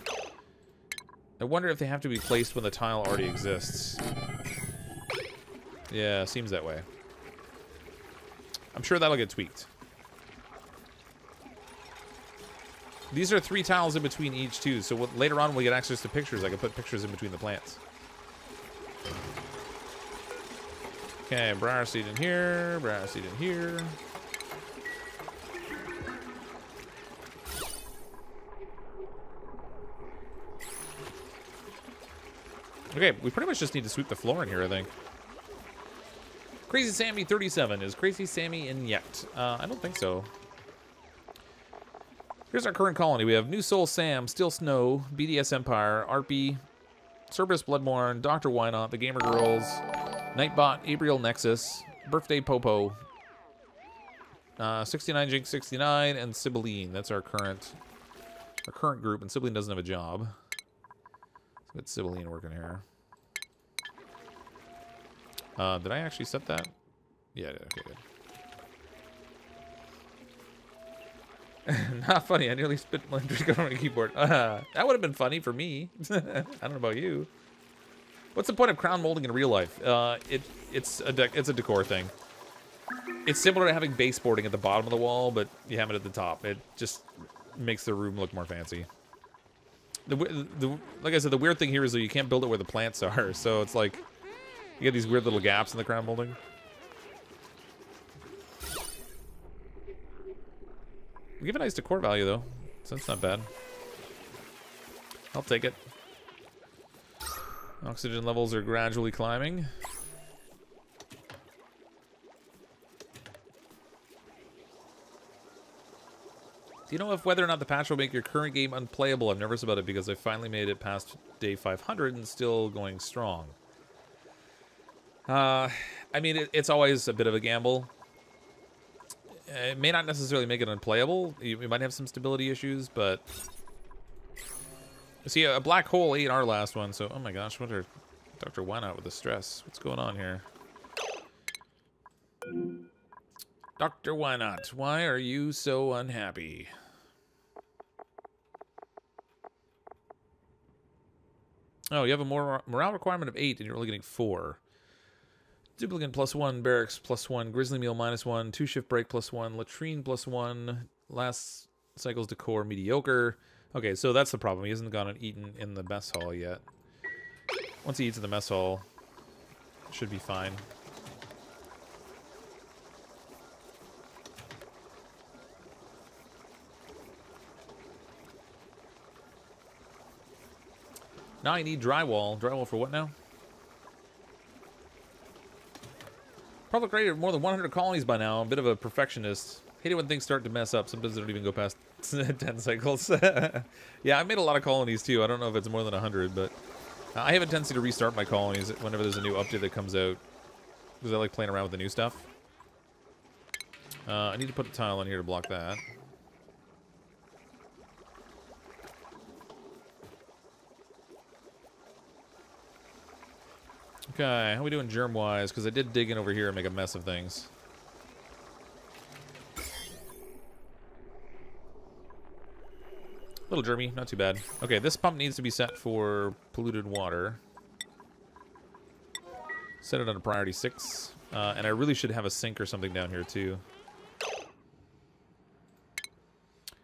I wonder if they have to be placed when the tile already exists. Yeah, seems that way. I'm sure that'll get tweaked. These are 3 tiles in between each, too, so later on we'll get access to pictures. I can put pictures in between the plants. Okay, briar seed in here, briar seed in here. Okay, we pretty much just need to sweep the floor in here, I think. Crazy Sammy 37. Is Crazy Sammy in yet? I don't think so. Here's our current colony. We have New Soul Sam, Still Snow, BDS Empire, Arpy, Cerberus Bloodborne, Dr. Wynot, The Gamer Girls, Nightbot, Abriel Nexus, Birthday Popo, 69 Jinx 69, and Sibylline. That's our current group, and Sibylline doesn't have a job. Let's get Sibylline working here. Did I actually set that? Yeah, I did. Okay, good. Not funny. I nearly spit my drink on my keyboard. That would have been funny for me. I don't know about you. What's the point of crown molding in real life? It's a decor thing. It's similar to having baseboarding at the bottom of the wall, but you have it at the top. It just makes the room look more fancy. Like I said, the weird thing here is that you can't build it where the plants are, so it's like you get these weird little gaps in the crown molding. We give a nice decor value though, so that's not bad. I'll take it. Oxygen levels are gradually climbing. Do you know if whether or not the patch will make your current game unplayable? I'm nervous about it because I finally made it past day 500 and still going strong. I mean, it's always a bit of a gamble. It may not necessarily make it unplayable. You might have some stability issues, but... See, a black hole ate our last one, so... Oh my gosh, what are... Dr. Wynot with the stress. What's going on here? Dr. Wynot, why are you so unhappy? Oh, you have a morale requirement of 8, and you're only getting 4. Duplicant +1, barracks +1, grizzly meal -1, 2 shift break +1, latrine +1, last cycle's decor mediocre. Okay, so that's the problem. He hasn't gone and eaten in the mess hall yet. Once he eats in the mess hall, it should be fine. Now I need drywall. Drywall for what now? Probably created more than 100 colonies by now. I'm a bit of a perfectionist. Hate it when things start to mess up. Sometimes they don't even go past 10 cycles. Yeah, I made a lot of colonies too. I don't know if it's more than 100, but I have a tendency to restart my colonies whenever there's a new update that comes out because I like playing around with the new stuff. I need to put a tile in here to block that. Okay, how are we doing germ-wise? Because I did dig in over here and make a mess of things. Little germy, not too bad. Okay, this pump needs to be set for polluted water. Set it on a priority 6. And I really should have a sink or something down here too.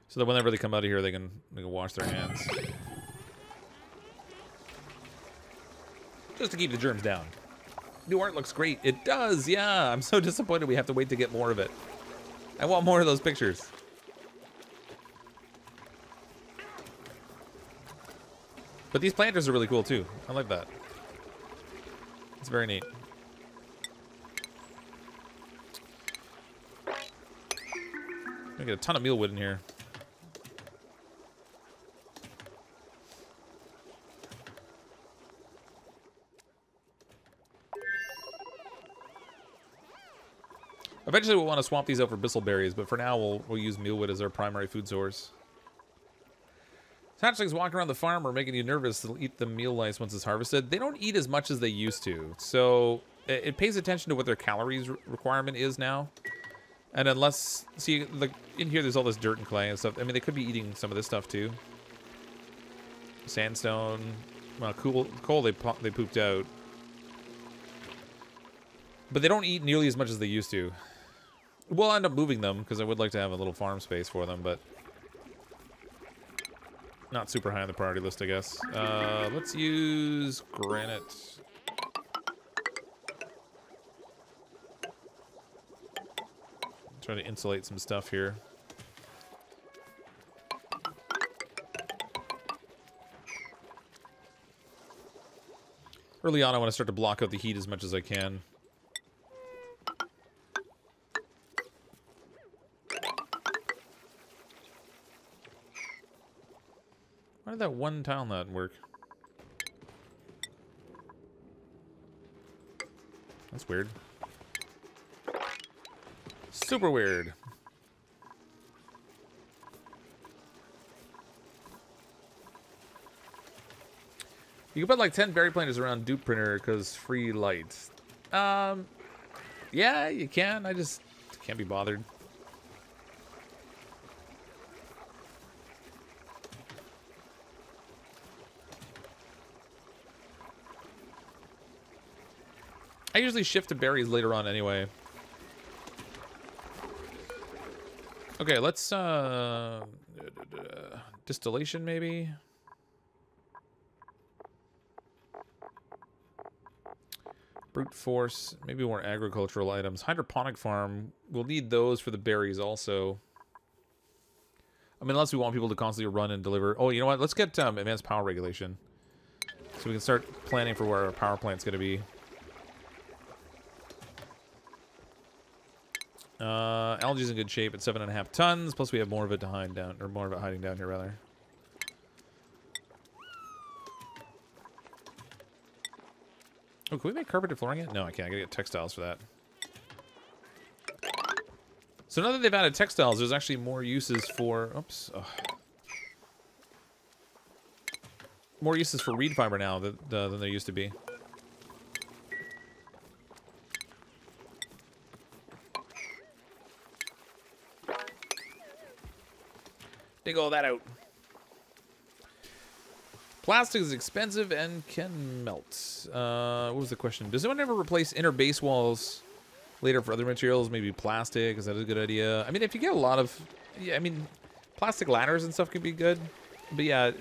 So that whenever they come out of here, they can wash their hands. Just to keep the germs down. New art looks great. It does, yeah. I'm so disappointed we have to wait to get more of it. I want more of those pictures. But these planters are really cool too. I like that. It's very neat. get a ton of mealwood in here. Eventually, we'll want to swap these out for bristleberries, but for now, we'll use mealwood as our primary food source. Hatchlings walking around the farm are making you nervous. They'll eat the meal lice once it's harvested. They don't eat as much as they used to, so it pays attention to what their calories requirement is now. And unless, see, like in here, there's all this dirt and clay and stuff. I mean, they could be eating some of this stuff too. Sandstone, well, coal they pooped out, but they don't eat nearly as much as they used to. We'll end up moving them because I would like to have a little farm space for them, but not super high on the priority list, I guess. Let's use granite. Try to insulate some stuff here. Early on, I want to start to block out the heat as much as I can. Why did that one tile not work? That's weird. Super weird. You can put like 10 berry planters around dupe printer because free light. Yeah, you can. I just can't be bothered. I usually shift to berries later on anyway. Okay, let's distillation maybe. Brute force, maybe more agricultural items. Hydroponic farm, we'll need those for the berries also. I mean, unless we want people to constantly run and deliver. Oh, you know what? Let's get advanced power regulation, so we can start planning for where our power plant's going to be. Algae's in good shape at 7.5 tons. Plus, we have more of it hiding down here, rather. Oh, can we make carpeted flooring yet? No, I can't. I gotta get textiles for that. So now that they've added textiles, there's actually more uses for. Oops. Oh. More uses for reed fiber now than there used to be. Dig all that out. Plastic is expensive and can melt. What was the question? Does anyone ever replace inner base walls later for other materials? Maybe plastic? Is that a good idea? I mean, if you get a lot of... Yeah, I mean, plastic ladders and stuff could be good. But yeah,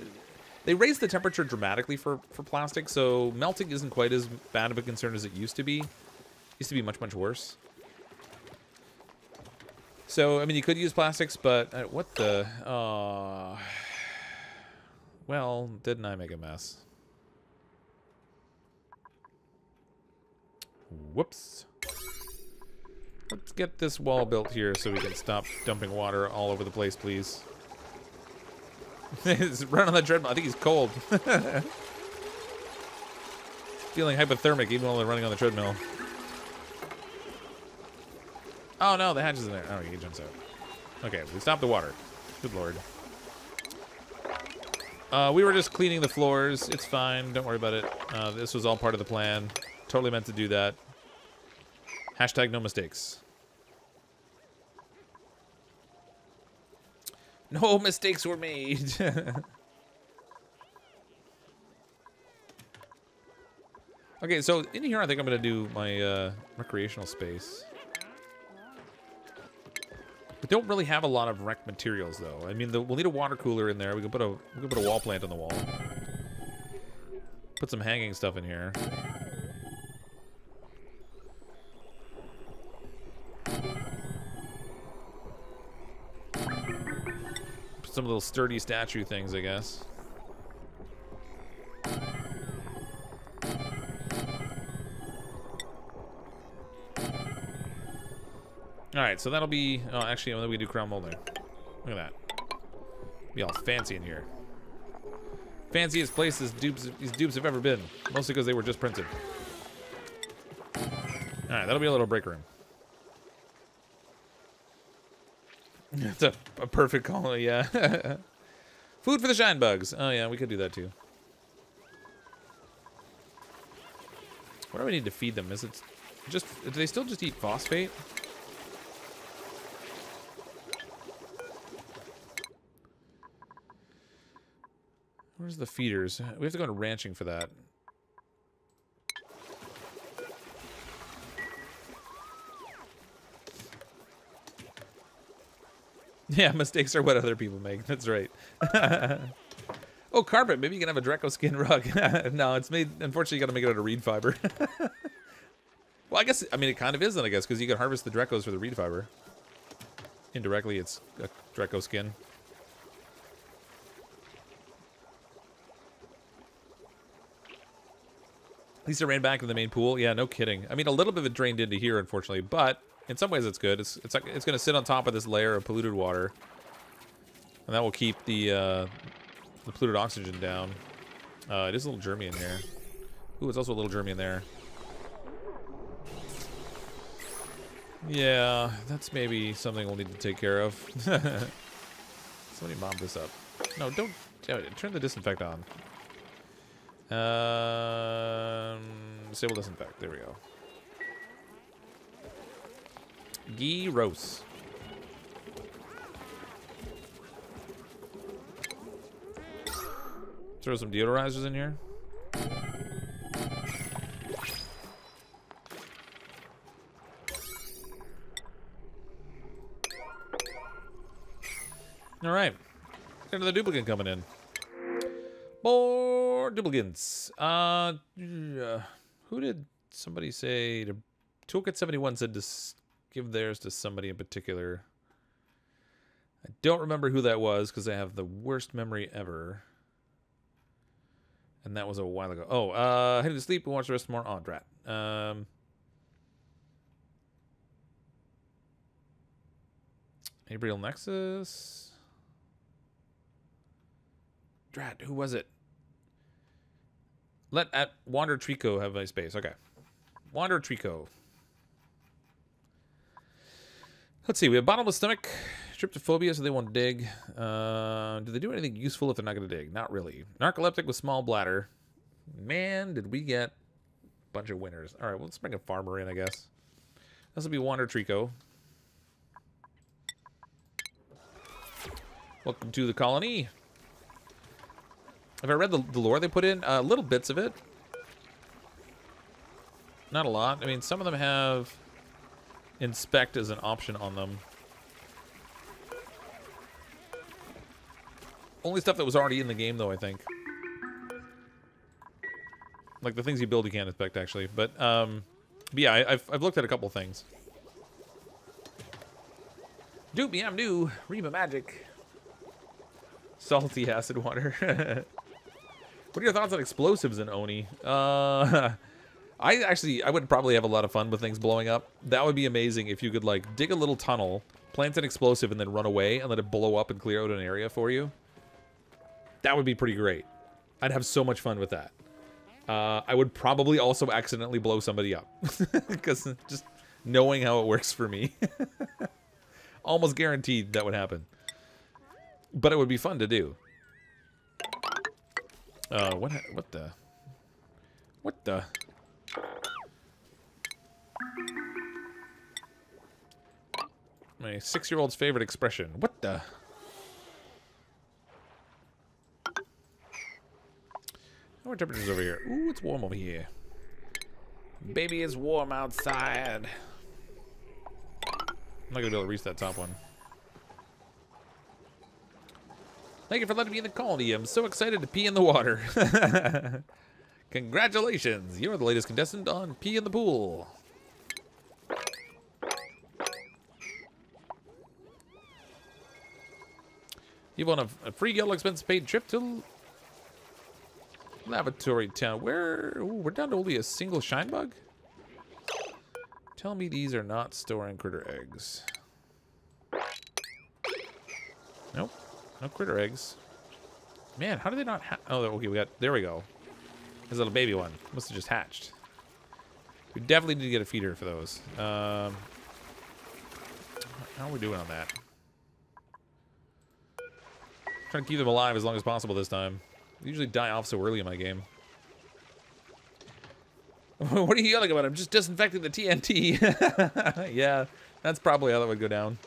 they raise the temperature dramatically for plastic, so melting isn't quite as bad of a concern as it used to be. It used to be much, much worse. So, I mean, you could use plastics, but what the... well, didn't I make a mess? Whoops. Let's get this wall built here so we can stop dumping water all over the place, please. He's running on the treadmill. I think he's cold. Feeling hypothermic even while they're running on the treadmill. Oh no, the hatch is in there. Oh, he jumps out. Okay, we stopped the water. Good lord. We were just cleaning the floors. It's fine. Don't worry about it. This was all part of the plan. Totally meant to do that. Hashtag no mistakes. No mistakes were made. Okay, so in here I think I'm going to do my recreational space. We don't really have a lot of rec materials, though. I mean, we'll need a water cooler in there. We can put a wall plant on the wall. Put some hanging stuff in here. Put some little sturdy statue things, I guess. Alright, so that'll be... Oh, actually, when we do crown molding. Look at that. Be all fancy in here. Fanciest place these dupes have ever been. Mostly because they were just printed. Alright, that'll be a little break room. It's a perfect colony, yeah. Food for the shine bugs. Oh, yeah, we could do that too. What do we need to feed them? Is it just... Do they still just eat phosphate? Where's the feeders? We have to go to ranching for that. Yeah, mistakes are what other people make. That's right. Oh, carpet. Maybe you can have a Draco skin rug. No, it's made... Unfortunately, you got to make it out of reed fiber. Well, I guess... I mean, it kind of is then, I guess, because you can harvest the Dracos for the reed fiber. Indirectly, it's a Draco skin. At least it ran back into the main pool. Yeah, no kidding. I mean, a little bit of it drained into here, unfortunately, but in some ways it's good. It's like it's going to sit on top of this layer of polluted water, and that will keep the polluted oxygen down. It is a little germy in here. Ooh, it's also a little germy in there. Yeah, that's maybe something we'll need to take care of. Somebody mop this up. No, don't turn the disinfect on. Disable disinfect. There we go. Gyros. Throw some deodorizers in here. All right. Another duplicate coming in. More duplicates. Who did somebody say? Toolkit 71 said to give theirs to somebody in particular. I don't remember who that was because I have the worst memory ever. And that was a while ago. Oh, headed to sleep and watch the rest more. Oh, drat. Abriel Nexus. Drat, who was it? Let at Wander Trico have my space. Okay. Wander Trico. Let's see. We have bottomless stomach. Tryptophobia, so they won't dig. Do they do anything useful if they're not going to dig? Not really. Narcoleptic with small bladder. Man, did we get a bunch of winners. All right, well, let's bring a farmer in, I guess. This will be Wander Trico. Welcome to the colony. Have I read the lore they put in? Little bits of it. Not a lot. I mean, some of them have inspect as an option on them. Only stuff that was already in the game, though, I think. Like the things you build, you can't inspect, actually. But yeah, I've looked at a couple things. Dupe me, I'm new. Reba Magic. Salty acid water. What are your thoughts on explosives in Oni? I would probably have a lot of fun with things blowing up. That would be amazing if you could, like, dig a little tunnel, plant an explosive, and then run away and let it blow up and clear out an area for you. That would be pretty great. I'd have so much fun with that. I would probably also accidentally blow somebody up. Because just knowing how it works for me. Almost guaranteed that would happen. But it would be fun to do. What the? My 6-year-old's favorite expression. What the? What temperature's over here? Ooh, it's warm over here. Baby, it's warm outside. I'm not gonna be able to reach that top one. Thank you for letting me in the colony. I'm so excited to pee in the water. Congratulations. You're the latest contestant on Pee in the Pool. You want a free yellow expense paid trip to Lavatory Town. Where? Ooh, we're down to only a single shine bug? Tell me these are not storing critter eggs. Nope. No critter eggs. Man, how did they not oh, okay, there we go. There's a little baby one. Must have just hatched. We definitely need to get a feeder for those. How are we doing on that? Trying to keep them alive as long as possible this time. They usually die off so early in my game. What are you yelling about? I'm just disinfecting the TNT. Yeah, that's probably how that would go down.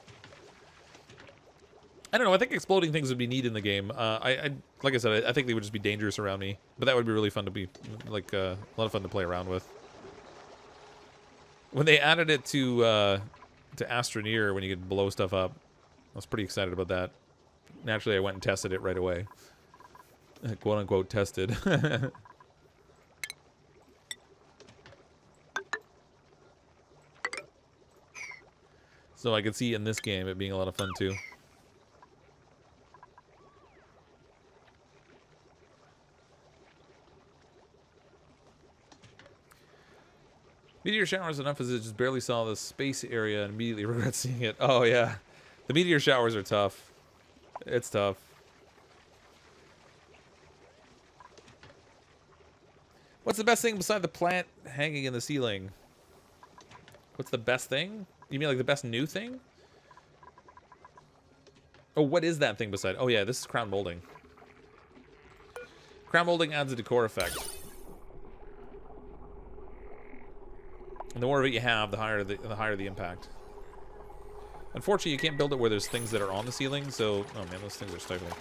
I don't know. I think exploding things would be neat in the game. Like I said, I think they would just be dangerous around me. But that would be really fun to be, like, a lot of fun to play around with. When they added it to Astroneer, when you could blow stuff up, I was pretty excited about that. Naturally, I went and tested it right away. Quote unquote tested. So I could see in this game it being a lot of fun too. Meteor showers enough as it just barely saw the space area and immediately regret seeing it. Oh yeah, the meteor showers are tough. It's tough. What's the best thing beside the plant hanging in the ceiling? What's the best thing? You mean like the best new thing? Oh, what is that thing beside? Oh yeah, this is crown molding. Crown molding adds a decor effect. And the more of it you have, the higher the impact. Unfortunately, you can't build it where there's things that are on the ceiling. So, oh man, those things are stifling.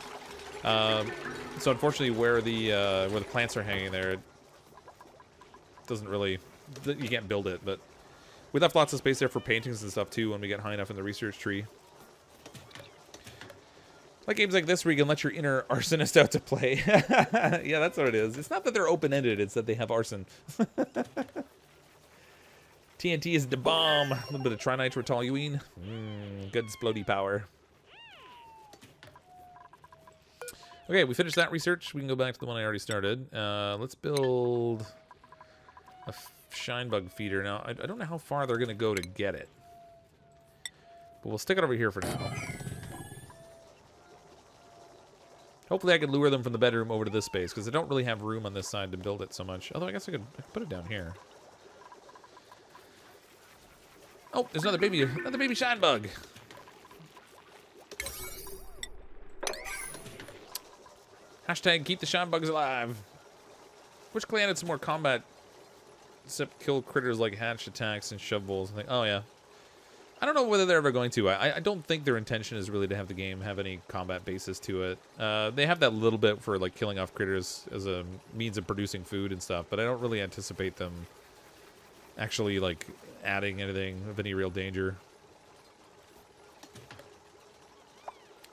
So unfortunately, where the plants are hanging there, it doesn't really. You can't build it, but we left lots of space there for paintings and stuff too when we get high enough in the research tree. Like games like this where you can let your inner arsonist out to play. Yeah, that's what it is. It's not that they're open-ended, it's that they have arson. TNT is the bomb. A little bit of trinitrotoluene. Good splody power. Okay, we finished that research. We can go back to the one I already started. Let's build a shine bug feeder. Now, I don't know how far they're going to go to get it. But we'll stick it over here for now. Hopefully I can lure them from the bedroom over to this space, because I don't really have room on this side to build it so much. Although I guess I could put it down here. Oh, there's another baby shine bug. Hashtag keep the shine bugs alive. Which clan had some more combat except kill critters like hatch attacks and shovels? Oh yeah. I don't know whether they're ever going to. I don't think their intention is really to have the game have any combat basis to it. They have that little bit for like killing off critters as a means of producing food and stuff, but I don't really anticipate them actually like adding anything of any real danger.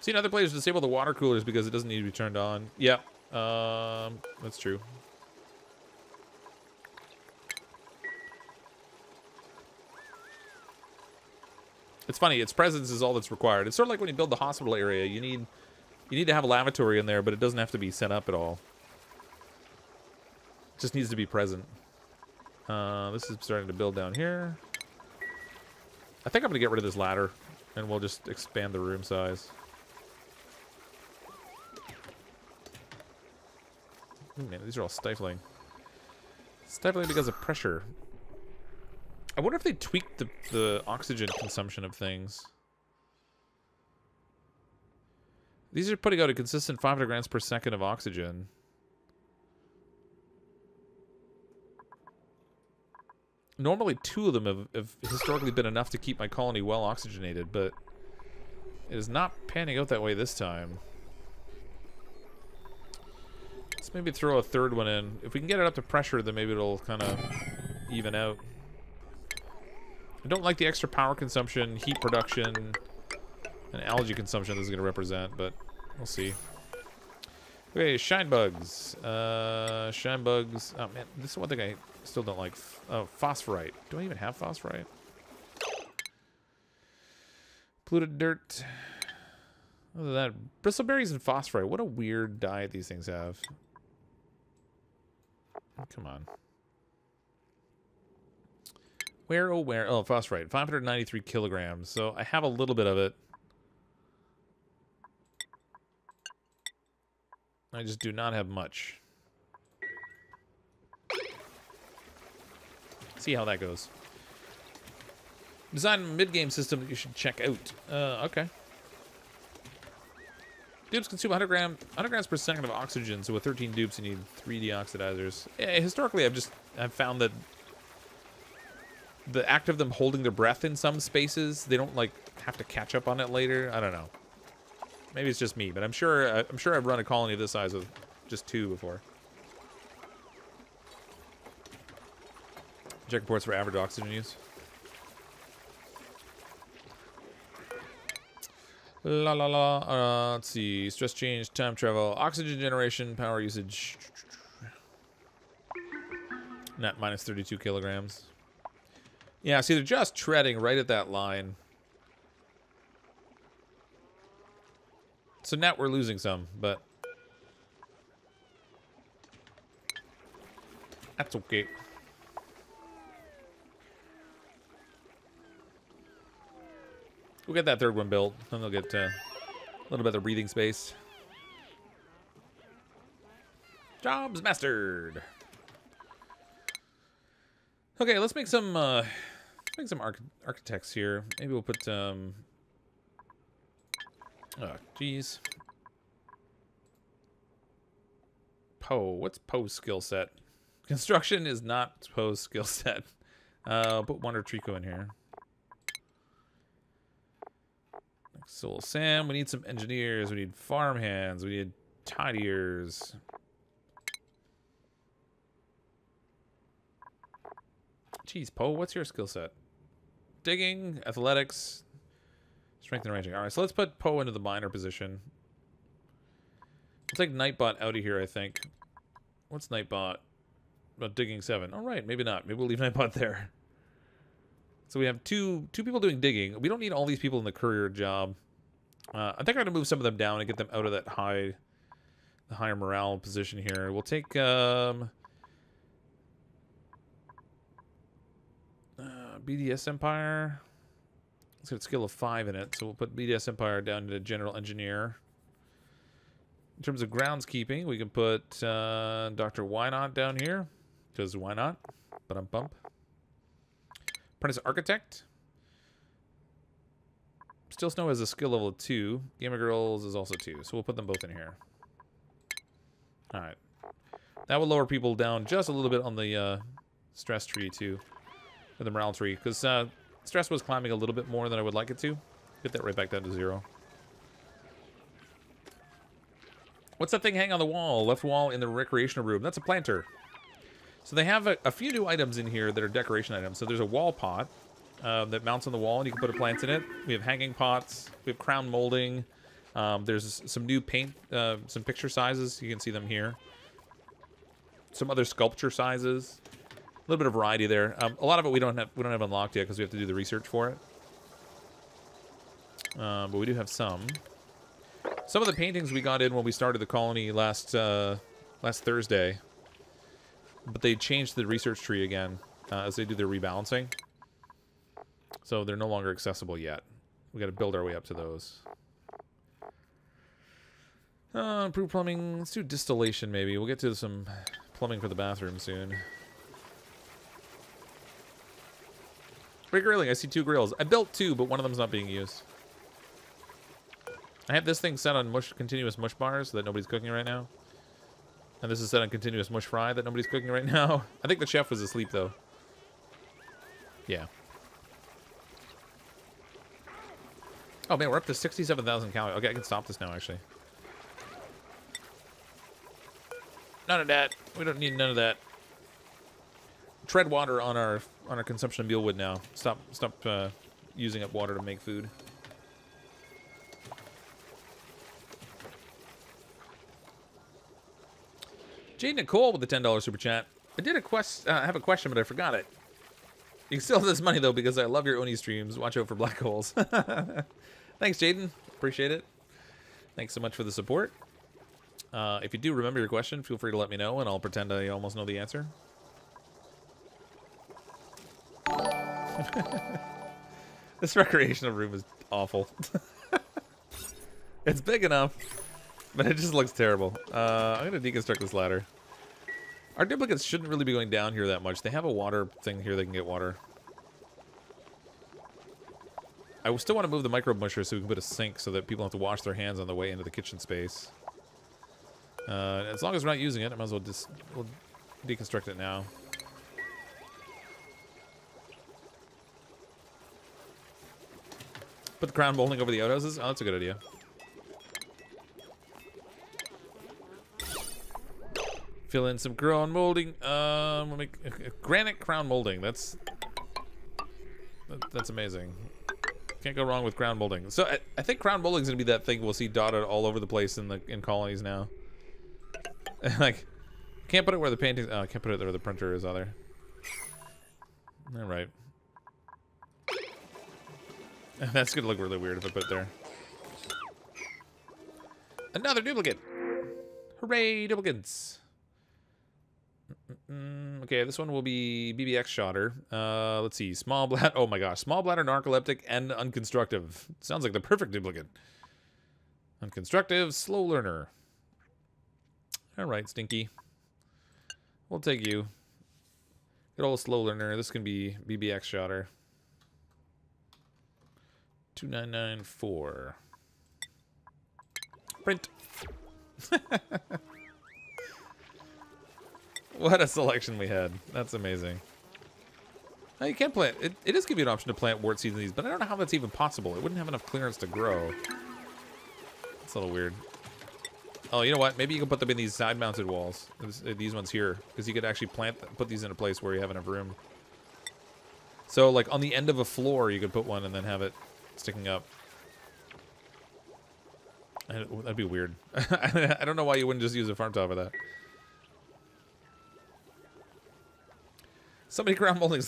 Seen other players disable the water coolers because it doesn't need to be turned on. Yeah, that's true. It's funny, its presence is all that's required. It's sort of like when you build the hospital area, you need to have a lavatory in there, but it doesn't have to be set up at all. It just needs to be present. This is starting to build down here. I think I'm gonna get rid of this ladder, and we'll just expand the room size. Ooh, man, these are all stifling. Stifling because of pressure. I wonder if they tweaked the oxygen consumption of things. These are putting out a consistent 500 grams per second of oxygen. Normally 2 of them have historically been enough to keep my colony well oxygenated, but it is not panning out that way this time. Let's maybe throw a 3rd one in. If we can get it up to pressure, then maybe it'll kind of even out. I don't like the extra power consumption, heat production, and algae consumption this is going to represent, but we'll see. Okay, shine bugs. Shine bugs. Oh, man, this is one thing I still don't like. Oh, phosphorite. Do I even have phosphorite? Polluted dirt. Other than that, bristleberries and phosphorite. What a weird diet these things have. Come on. Where, oh, where? Oh, phosphorite. 593 kilograms. So I have a little bit of it. I just do not have much. See how that goes. Design a mid-game system that you should check out. Okay. Dupes consume 100 grams per second of oxygen, so with 13 dupes you need 3 deoxidizers. Yeah, historically, I've found that the act of them holding their breath in some spaces, they don't like have to catch up on it later. I don't know. Maybe it's just me, but I'm sure I've run a colony of this size with just 2 before. Check reports for average oxygen use. La la la. Let's see. Stress change, time travel, oxygen generation, power usage. Net minus 32 kilograms. Yeah, see, they're just treading right at that line. So net we're losing some, but that's okay. We'll get that third one built, then they'll get a little bit of breathing space. Jobs mastered. Okay, let's make some architects here. Maybe we'll put oh, geez. Poe, what's Poe's skill set? Construction is not Poe's skill set. I'll put Wonder Trico in here. Soul Sam, we need some engineers, we need farm hands, we need tidiers. Jeez, Poe, what's your skill set? Digging, athletics, strength and ranging. Alright, so let's put Poe into the miner position. We'll take Nightbot out of here, I think. What's Nightbot? About digging 7. Alright, maybe not. Maybe we'll leave Nightbot there. So we have two people doing digging. We don't need all these people in the courier job. I think I'm going to move some of them down and get them out of that higher morale position here. We'll take BDS Empire. It's got a skill of 5 in it, so we'll put BDS Empire down to General Engineer. In terms of groundskeeping, we can put Dr. Why Not down here, because why not? But I'm bump. Apprentice Architect. Still Snow has a skill level of 2. Gamer Girls is also 2, so we'll put them both in here. Alright. That will lower people down just a little bit on the stress tree, too. Or the morale tree, because stress was climbing a little bit more than I would like it to. Get that right back down to 0. What's that thing hanging on the wall? Left wall in the recreational room. That's a planter. So they have a few new items in here that are decoration items. So there's a wall pot that mounts on the wall, and you can put a plant in it. We have hanging pots. We have crown molding. There's some new paint, some picture sizes. You can see them here. Some other sculpture sizes. A little bit of variety there. A lot of it we don't have unlocked yet because we have to do the research for it. But we do have some. Some of the paintings we got in when we started the colony last Thursday. But they changed the research tree again as they do their rebalancing. So they're no longer accessible yet. We got to build our way up to those. Improve plumbing. Let's do distillation maybe. We'll get to some plumbing for the bathroom soon. Regrilling. I see 2 grills. I built 2, but one of them's not being used. I have this thing set on continuous mush bars so that nobody's cooking right now. And this is set on continuous mush fry that nobody's cooking right now. I think the chef was asleep, though. Yeah. Oh, man, we're up to 67,000 calories. Okay, I can stop this now, actually. None of that. We don't need none of that. Tread water on our consumption of mealwood now. Stop using up water to make food. Jade Nicole with the $10 super chat. I did have a question, but I forgot it. You can still have this money, though, because I love your Oni streams. Watch out for black holes. Thanks, Jaden. Appreciate it. Thanks so much for the support. If you do remember your question, feel free to let me know, and I'll pretend I almost know the answer. This recreational room is awful. It's big enough, but it just looks terrible. I'm going to deconstruct this ladder. Our duplicates shouldn't really be going down here that much. They have a water thing here. They can get water. I still want to move the micro musher so we can put a sink so that people don't have to wash their hands on the way into the kitchen space. As long as we're not using it, I might as well just we'll deconstruct it now. Put the crown molding over the outhouses? Oh, that's a good idea. Fill in some crown molding. We'll make granite crown molding. That's amazing. Can't go wrong with crown molding. So I think crown molding is gonna be that thing we'll see dotted all over the place in colonies now. Like, can't put it where the painting. Oh, I can't put it where the printer is either. All right. That's gonna look really weird if I put it there. Another duplicate. Hooray, duplicates. Okay, this one will be BBX shotter. Let's see, small bladder. Oh my gosh, small bladder, narcoleptic, and unconstructive. Sounds like the perfect duplicate. Unconstructive, slow learner. All right, Stinky. We'll take you. Good old slow learner. This can be BBX shotter. 2994. Print. What a selection we had. That's amazing. Now you can plant. It does give you an option to plant wart seeds in these, but I don't know how that's even possible. It wouldn't have enough clearance to grow. It's a little weird. Oh, you know what? Maybe you can put them in these side-mounted walls. These ones here, because you could actually put these in a place where you have enough room. So, like on the end of a floor, you could put one and then have it sticking up. That'd be weird. I don't know why you wouldn't just use a farm top of that. Somebody ground molding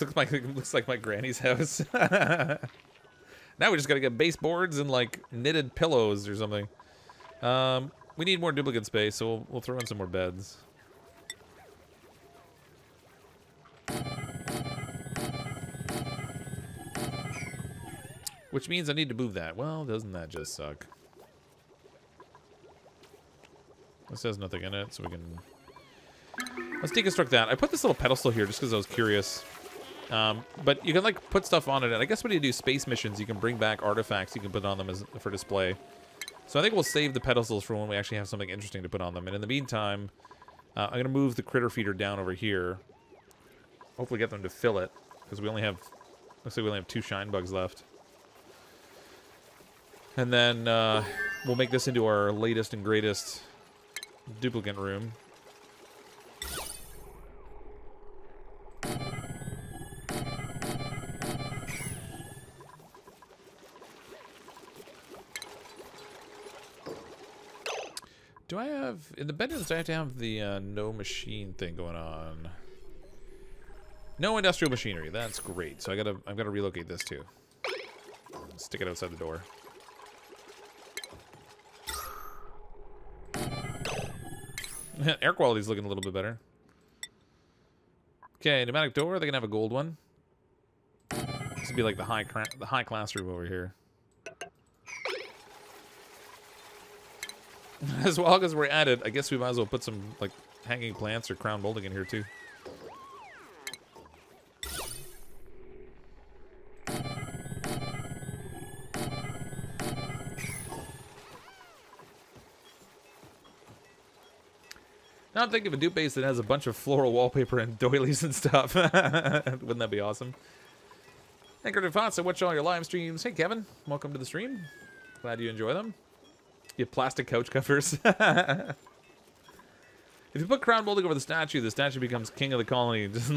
looks like my granny's house. Now we just gotta get baseboards and like knitted pillows or something. We need more duplicate space, so we'll throw in some more beds. Which means I need to move that. Well, doesn't that just suck? This has nothing in it, so we can... Let's deconstruct that. I put this little pedestal here just because I was curious. But you can, like, put stuff on it. And I guess when you do space missions, you can bring back artifacts you can put on them for display. So I think we'll save the pedestals for when we actually have something interesting to put on them. And in the meantime, I'm going to move the critter feeder down over here. Hopefully get them to fill it. Because we only have... Looks like we only have 2 shine bugs left. And then we'll make this into our latest and greatest duplicate room. Do I have... In the bedrooms, do I have to have the no machine thing going on? No industrial machinery. That's great. So I've got to relocate this too. Stick it outside the door. Air quality's looking a little bit better. Okay, pneumatic door. They can have a gold one. This would be like the high class room over here. As well as we're at it, I guess we might as well put some like hanging plants or crown molding in here too. Now I'm thinking of a dupe base that has a bunch of floral wallpaper and doilies and stuff. Wouldn't that be awesome? Hey, CrypticFox, I watch all your live streams. Hey, Kevin, welcome to the stream. Glad you enjoy them. You have plastic couch covers. If you put crown molding over the statue becomes king of the colony. Just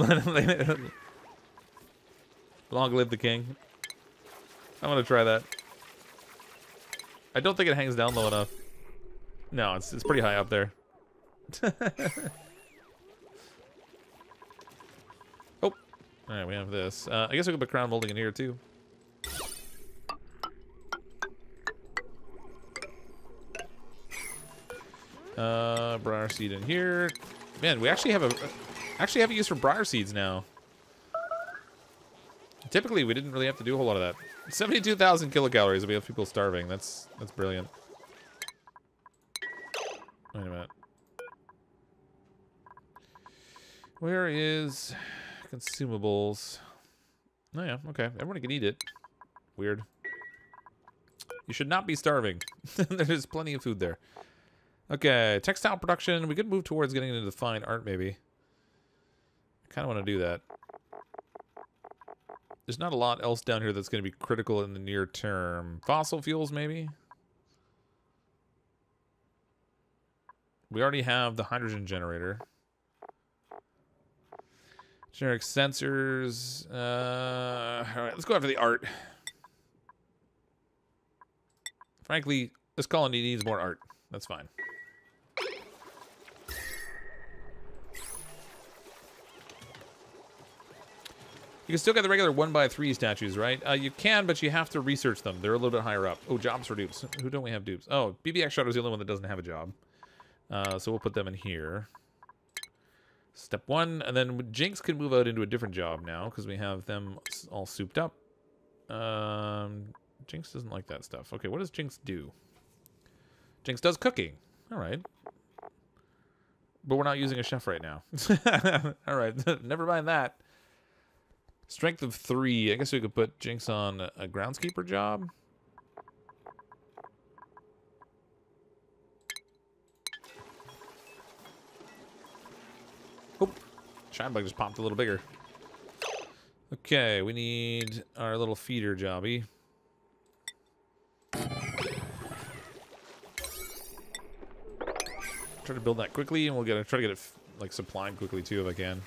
long live the king. I want to try that. I don't think it hangs down low enough. No, it's pretty high up there. Oh, alright, we have this. I guess we can put crown molding in here too. Briar seed in here. Man, we actually have a use for briar seeds now. Typically, we didn't really have to do a whole lot of that. 72,000 kilocalories. We have people starving. That's brilliant. Wait a minute. Where is consumables? Oh yeah, okay. Everyone can eat it. Weird. You should not be starving. There's plenty of food there. Okay, textile production. We could move towards getting into the fine art, maybe. I kind of want to do that. There's not a lot else down here that's going to be critical in the near term. Fossil fuels, maybe? We already have the hydrogen generator. Generic sensors. Alright, let's go after the art. Frankly, this colony needs more art. That's fine. You can still get the regular 1x3 statues, right? You can, but you have to research them. They're a little bit higher up. Oh, jobs for dupes. Who don't we have dupes? Oh, BBX Shutter's the only one that doesn't have a job. So we'll put them in here. Step 1, and then Jinx can move out into a different job now because we have them all souped up. Jinx doesn't like that stuff. Okay, what does Jinx do? Jinx does cooking. All right. But we're not using a chef right now. All right, never mind that. Strength of 3. I guess we could put Jinx on a groundskeeper job. Oh, Shinebug just popped a little bigger. Okay, we need our little feeder jobby. Try to build that quickly, and we'll try to get it like supplied quickly too if I can.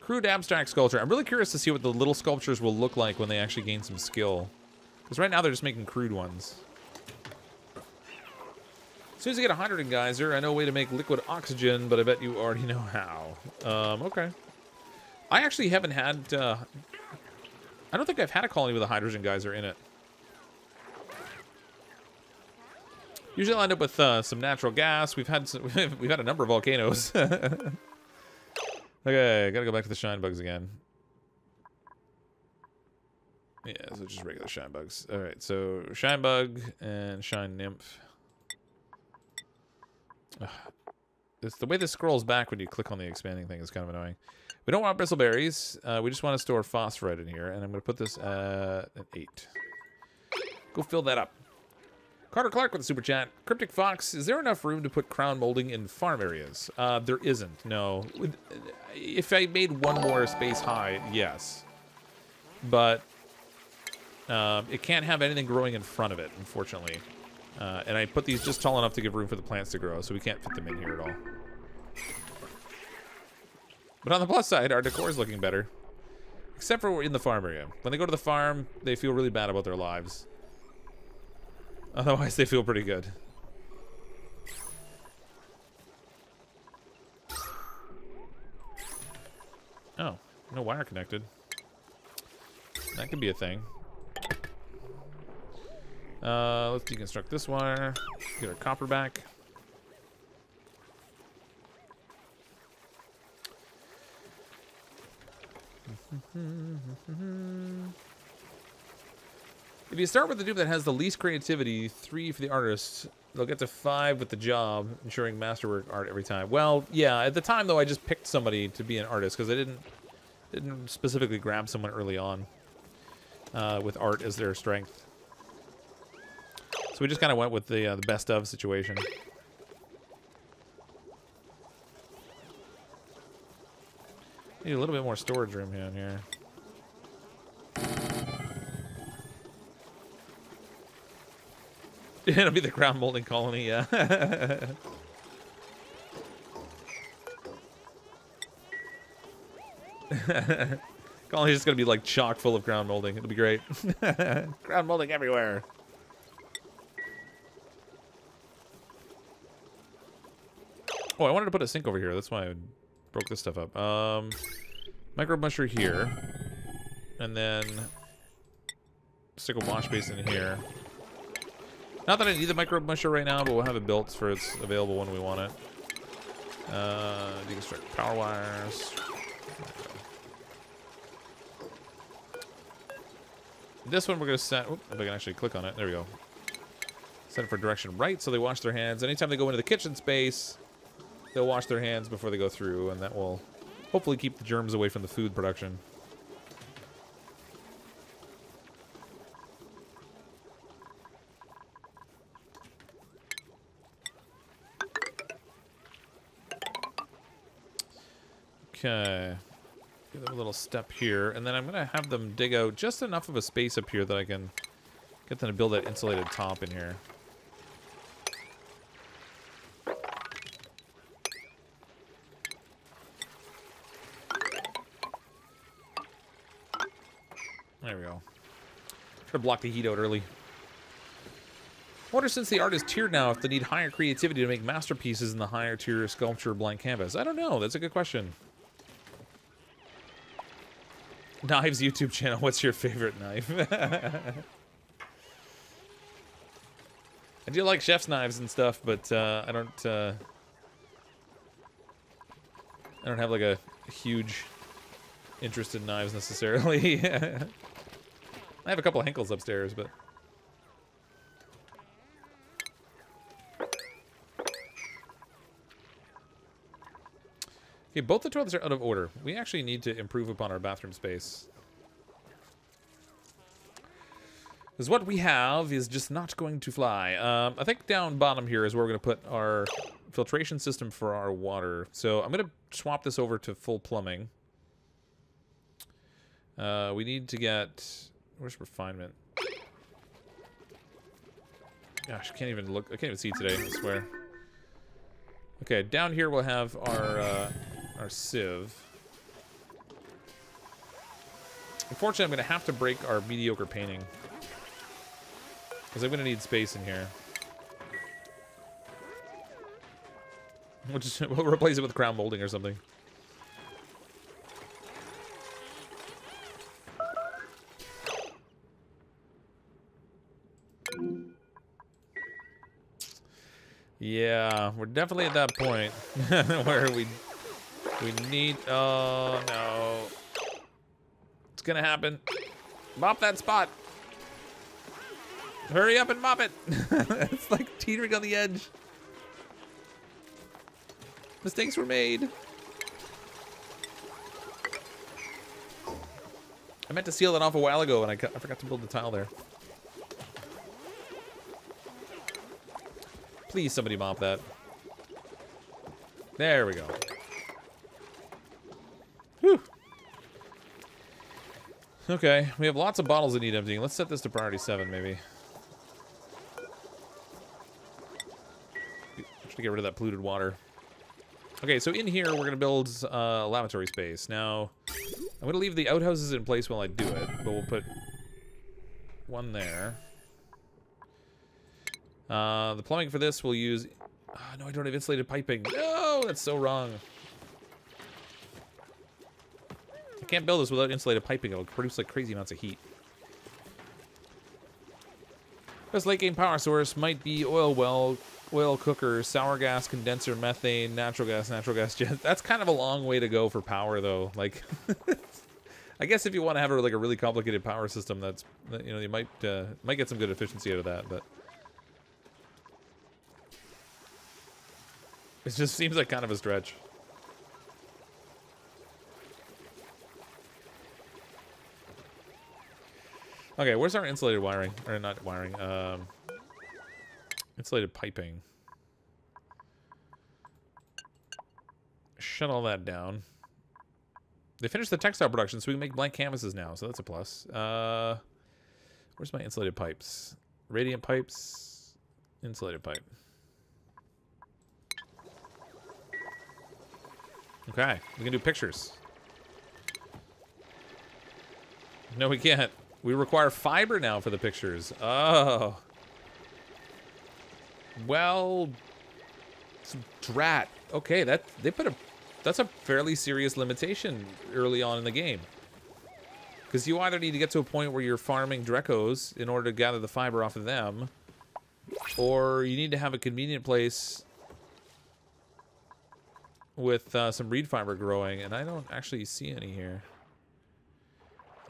Crude abstract sculpture. I'm really curious to see what the little sculptures will look like when they actually gain some skill. Because right now they're just making crude ones. As soon as you get a hydrogen geyser, I know a way to make liquid oxygen, but I bet you already know how. Okay. I actually haven't had... I don't think I've had a colony with a hydrogen geyser in it. Usually I'll end up with some natural gas. We've had a number of volcanoes. Okay, gotta go back to the shine bugs again. Yeah, so just regular shine bugs. Alright, so shine bug and shine nymph. It's the way this scrolls back when you click on the expanding thing is kind of annoying. We don't want bristleberries. We just want to store phosphorite in here, and I'm going to put this at an 8. Go fill that up. Carter Clark with a super chat. CrypticFox, is there enough room to put crown molding in farm areas? There isn't, no. If I made one more space high, yes. But it can't have anything growing in front of it, unfortunately. And I put these just tall enough to give room for the plants to grow, so we can't fit them in here at all. But on the plus side, our decor is looking better. Except for in the farm area. When they go to the farm, they feel really bad about their lives. Otherwise, they feel pretty good. Oh, no wire connected. That could be a thing. Let's deconstruct this wire. Get our copper back. If you start with the dupe that has the least creativity, 3 for the artist, they'll get to 5 with the job, ensuring masterwork art every time. Well, yeah, at the time, though, I just picked somebody to be an artist, because I didn't specifically grab someone early on with art as their strength. So we just kind of went with the best of situation. Need a little bit more storage room down here. It'll be the ground molding colony, yeah. Colony's just gonna be like chock full of ground molding. It'll be great. Ground molding everywhere. Oh, I wanted to put a sink over here. That's why I broke this stuff up. Microbe musher here. And then stick a wash basin in here. Not that I need the microbe musher right now, but we'll have it built for it's available when we want it. Deconstruct power wires. This one we're going to set... Oop, if I can actually click on it. There we go. Set it for direction right, so they wash their hands. Anytime they go into the kitchen space, they'll wash their hands before they go through, and that will hopefully keep the germs away from the food production. Okay. Give them a little step here, and then I'm going to have them dig out just enough of a space up here that I can get them to build that insulated top in here. There we go. Try to block the heat out early. I wonder, since the art is tiered now, if they need higher creativity to make masterpieces in the higher tier sculpture blank canvas. I don't know. That's a good question. Knives YouTube channel. What's your favorite knife? I do like chef's knives and stuff, but I don't have like a huge interest in knives necessarily. I have a couple of Henkels upstairs, but okay, both the toilets are out of order. We actually need to improve upon our bathroom space. Because what we have is just not going to fly. I think down bottom here is where we're going to put our filtration system for our water. So I'm going to swap this over to full plumbing. We need to get... Where's refinement? Gosh, I can't even look. I can't even see today, I swear. Okay, down here we'll have our sieve. Unfortunately, I'm going to have to break our mediocre painting. Because I'm going to need space in here. We'll replace it with crown molding or something. Yeah, we're definitely at that point where we need... Oh, no. It's gonna happen. Mop that spot. Hurry up and mop it. It's like teetering on the edge. Mistakes were made. I meant to seal that off a while ago, and I forgot to build the tile there. Please, somebody mop that. There we go. Whew. Okay, we have lots of bottles that need emptying. Let's set this to priority 7, maybe. Should get rid of that polluted water. Okay, so in here, we're going to build a lavatory space. Now, I'm going to leave the outhouses in place while I do it, but we'll put one there. The plumbing for this we'll use... Oh, no, I don't have insulated piping. No, that's so wrong. I can't build this without insulated piping. It'll produce like crazy amounts of heat. Best late game power source might be oil well, oil cooker, sour gas, condenser, methane, natural gas jet. That's kind of a long way to go for power, though. Like, I guess if you want to have like a really complicated power system, that's, you know, you might get some good efficiency out of that, but it just seems like kind of a stretch. Okay, where's our insulated wiring? Or not wiring, insulated piping. Shut all that down. They finished the textile production, so we can make blank canvases now, so that's a plus. Where's my insulated pipes? Radiant pipes, insulated pipe. Okay, we can do pictures. No, we can't. We require fiber now for the pictures. Oh. Well, drat. Okay, that's a fairly serious limitation early on in the game. Because you either need to get to a point where you're farming Drecos in order to gather the fiber off of them, or you need to have a convenient place with some reed fiber growing, and I don't actually see any here.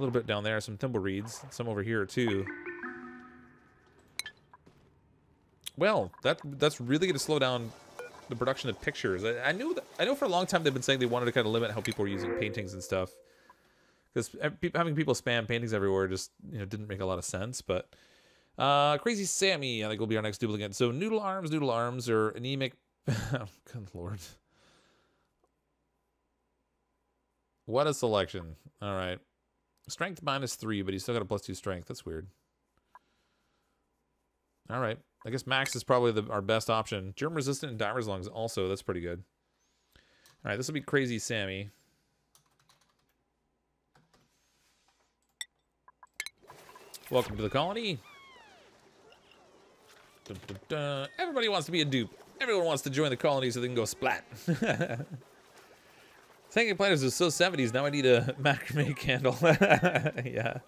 A little bit down there, some thimble reeds, some over here too. Well, that's really going to slow down the production of pictures. I know for a long time they've been saying they wanted to kind of limit how people were using paintings and stuff, because having people spam paintings everywhere just didn't make a lot of sense. But Crazy Sammy, I think, will be our next duplicate. So noodle arms, or anemic. Oh, good lord. What a selection. All right. Strength -3, but he's still got a +2 strength. That's weird. All right. I guess Max is probably our best option. Germ resistant and diver's lungs also. That's pretty good. All right. This will be Crazy Sammy. Welcome to the colony. Dun, dun, dun. Everybody wants to be a dupe. Everyone wants to join the colony so they can go splat. Thinking planners is so 70s. Now I need a macrame candle. Yeah.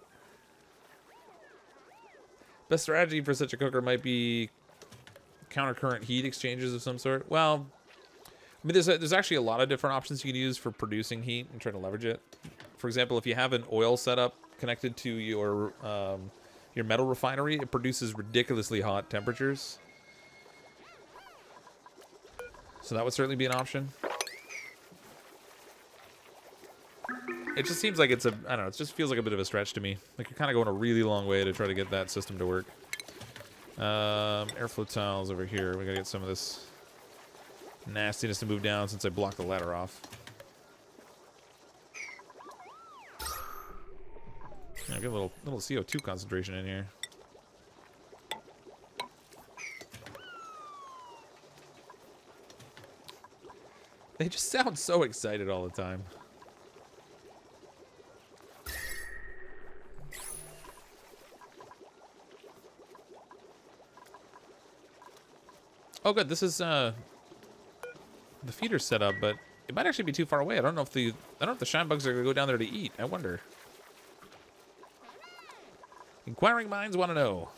Best strategy for such a cooker might be countercurrent heat exchangers of some sort. Well, I mean, there's actually a lot of different options you can use for producing heat and trying to leverage it. For example, if you have an oil setup connected to your metal refinery, it produces ridiculously hot temperatures. So that would certainly be an option. It just seems like it's I don't know, it just feels like a bit of a stretch to me. Like you're kind of going a really long way to try to get that system to work. Airflow tiles over here. We gotta get some of this nastiness to move down since I blocked the ladder off. Yeah, get a little CO2 concentration in here. They just sound so excited all the time. Oh, good. This is the feeder's set up, but it might actually be too far away. I don't know if the shine bugs are gonna go down there to eat. I wonder. Inquiring minds want to know.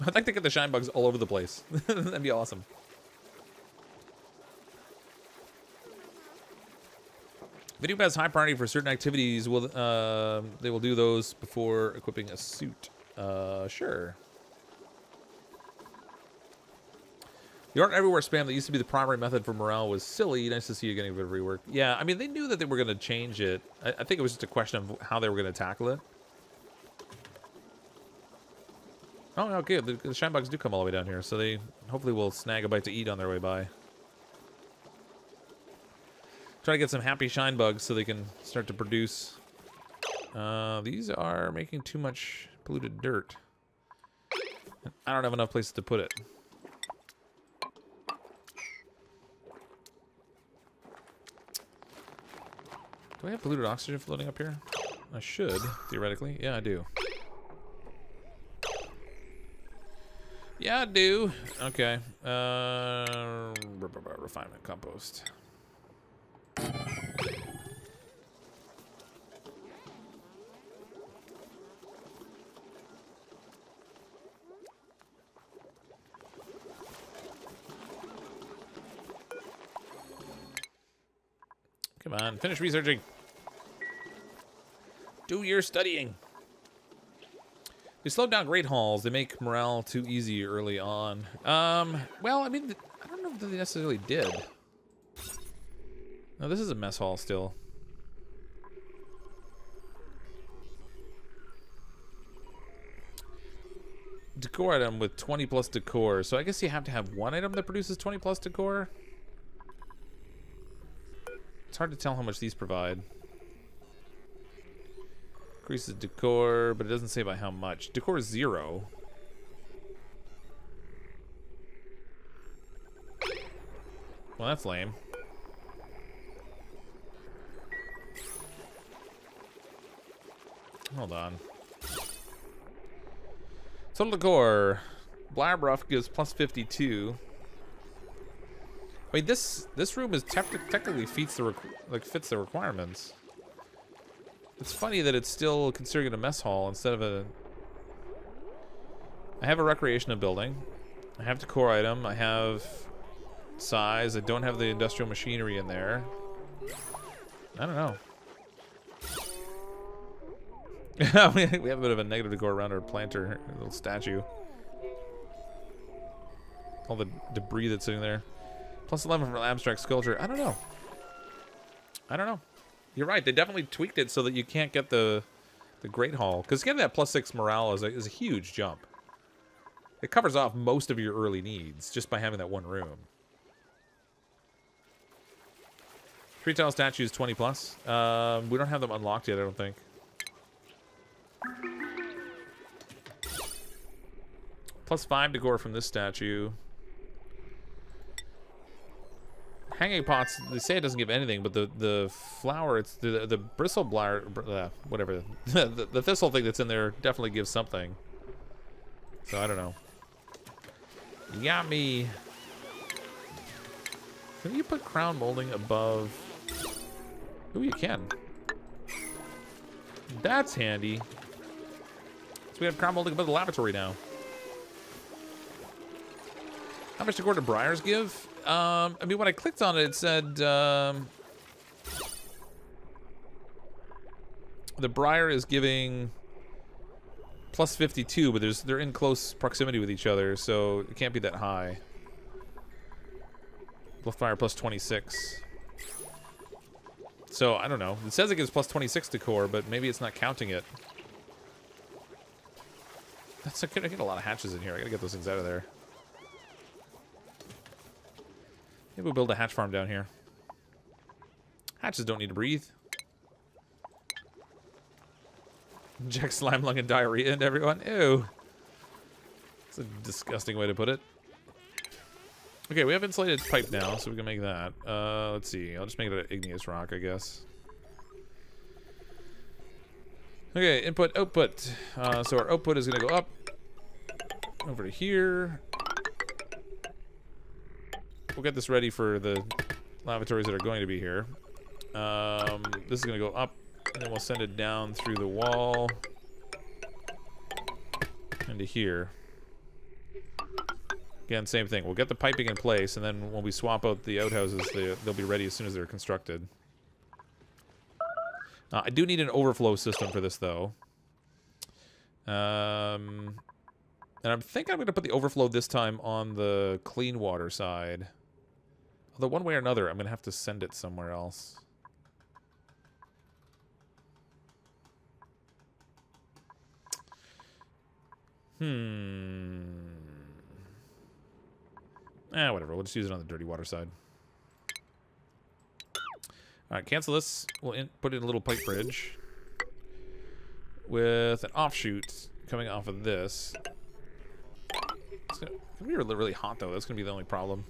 I'd like to get the shine bugs all over the place. That'd be awesome. Video has high priority for certain activities. They will do those before equipping a suit. Sure. The art everywhere spam that used to be the primary method for morale was silly. Nice to see you getting a bit of rework. Yeah, I mean, they knew that they were going to change it. I think it was just a question of how they were going to tackle it. Oh, okay. The shine bugs do come all the way down here, so they hopefully will snag a bite to eat on their way by. Try to get some happy shine bugs so they can start to produce. These are making too much polluted dirt. I don't have enough places to put it. Do I have polluted oxygen floating up here? I should, theoretically. Yeah, I do. Yeah, I do. Okay. Refinement compost. Come on, finish researching. Do your studying. They slowed down great halls. They make morale too easy early on. Well, I mean, I don't know if they necessarily did. No, this is a mess hall still. Decor item with 20 plus decor. So I guess you have to have one item that produces 20 plus decor. It's hard to tell how much these provide. Increases decor, but it doesn't say by how much. Decor is 0. Well, that's lame. Hold on. Total decor. Blabruff gives plus 52. I mean, this room is technically fits the requirements. It's funny that it's still considered a mess hall instead of a... I have a recreational building. I have decor item. I have size. I don't have the industrial machinery in there. I don't know. We have a bit of a negative decor around our planter, our little statue. All the debris that's sitting there. Plus 11 for abstract sculpture. I don't know. I don't know. You're right. They definitely tweaked it so that you can't get the Great Hall. Because getting that +6 morale is a huge jump. It covers off most of your early needs just by having that one room. 3 tile statues, 20 plus. We don't have them unlocked yet, I don't think. +5 decor from this statue. Hanging pots, they say it doesn't give anything, but the flower, it's the bristle blight, whatever, the thistle thing that's in there definitely gives something. So I don't know. Yummy. Can you put crown molding above? Oh, you can. That's handy. So we have crown molding above the lavatory now. How much decor do briars give? I mean, when I clicked on it, it said the briar is giving +52, but they're in close proximity with each other, so it can't be that high. Fire +26. So I don't know. It says it gives +26 decor, but maybe it's not counting it. That's I get a lot of hatches in here. I gotta get those things out of there. Maybe we'll build a hatch farm down here. Hatches don't need to breathe. Inject slime lung and diarrhea into everyone. Ew. That's a disgusting way to put it. Okay, we have insulated pipe now, so we can make that. Let's see. I'll just make it an igneous rock, I guess. Okay, input, output. So our output is going to go up over to here. We'll get this ready for the lavatories that are going to be here. This is going to go up, and then we'll send it down through the wall into here. Again, same thing. We'll get the piping in place, and then when we swap out the outhouses, they'll be ready as soon as they're constructed. I do need an overflow system for this, though. And I'm thinking I'm going to put the overflow this time on the clean water side. Although one way or another, I'm going to have to send it somewhere else. Whatever. We'll just use it on the dirty water side. Alright, cancel this. We'll put in a little pipe bridge with an offshoot coming off of this. It's gonna be really, really hot, though. That's going to be the only problem.